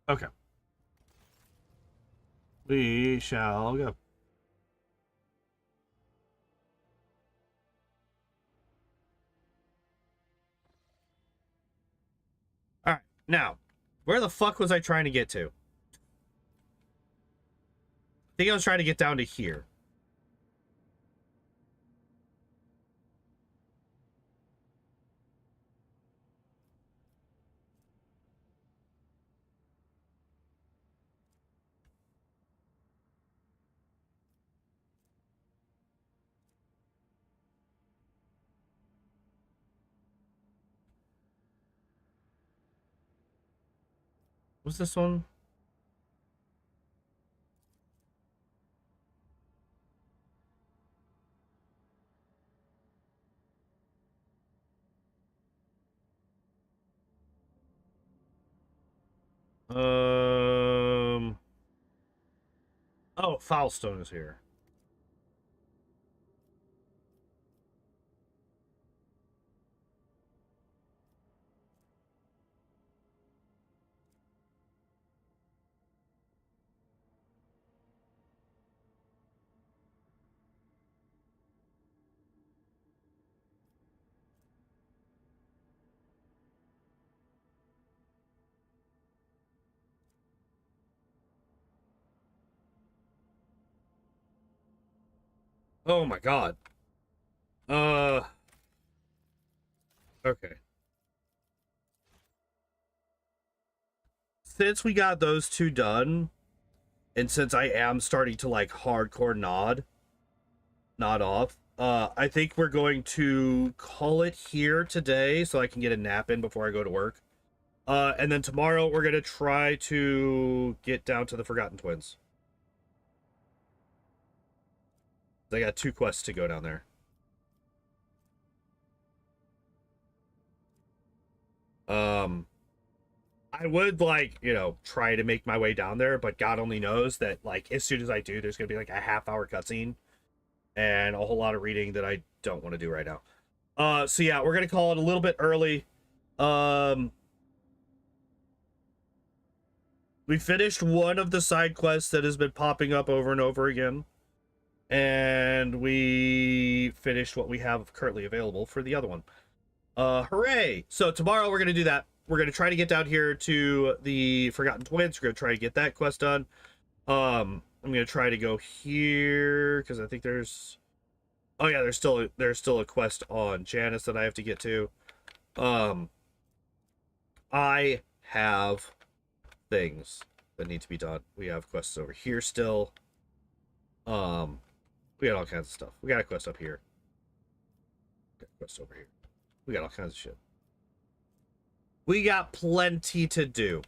okay. We shall go. Alright, now, where the fuck was I trying to get to? I think I was trying to get down to here. What's this one? Oh, Foulstone is here. Oh my god. Okay. Since we got those two done, and since I am starting to like hardcore nod off, I think we're going to call it here today so I can get a nap in before I go to work. And then tomorrow we're gonna try to get down to the Forgotten Twins. I got 2 quests to go down there. I would like, you know, try to make my way down there, but God only knows that like as soon as I do, there's gonna be like a half-hour cutscene and a whole lot of reading that I don't want to do right now. So yeah, we're gonna call it a little bit early. We finished one of the side quests that has been popping up over and over again. And we finished what we have currently available for the other one. Hooray! So tomorrow we're going to do that. We're going to try to get down here to the Forgotten Twins. We're going to try to get that quest done. I'm going to try to go here because I think there's... Oh yeah, there's still a quest on Janice that I have to get to. I have things that need to be done. We have quests over here still. We got all kinds of stuff. We got a quest up here. Got a quest over here. We got all kinds of shit. We got plenty to do.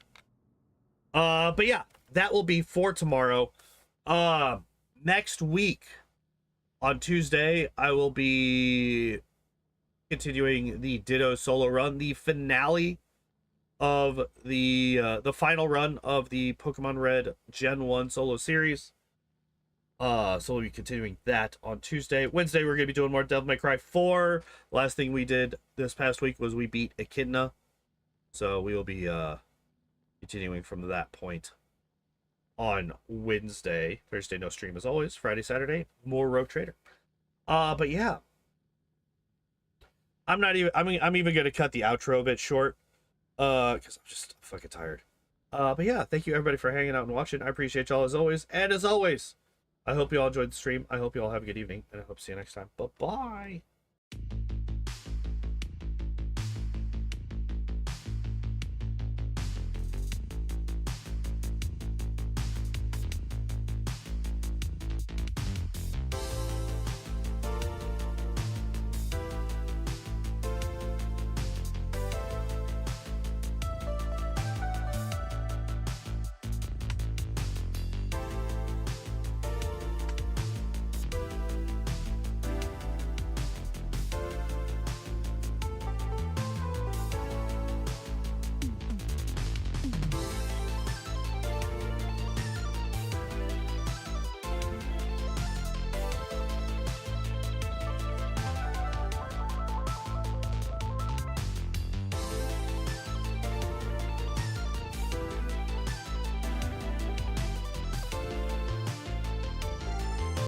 But yeah, that will be for tomorrow. Next week on Tuesday, I will be continuing the Ditto solo run, the finale of the final run of the Pokemon Red Gen 1 solo series. So we'll be continuing that on Tuesday. Wednesday, we're going to be doing more Devil May Cry 4. Last thing we did this past week was we beat Echidna. So we will be continuing from that point on Wednesday. Thursday, no stream as always. Friday, Saturday, more Rogue Trader. But yeah. I'm even going to cut the outro a bit short. Because I'm just fucking tired. But yeah, thank you everybody for hanging out and watching. I appreciate y'all as always. And as always, I hope you all enjoyed the stream. I hope you all have a good evening, and I hope to see you next time. Bye-bye.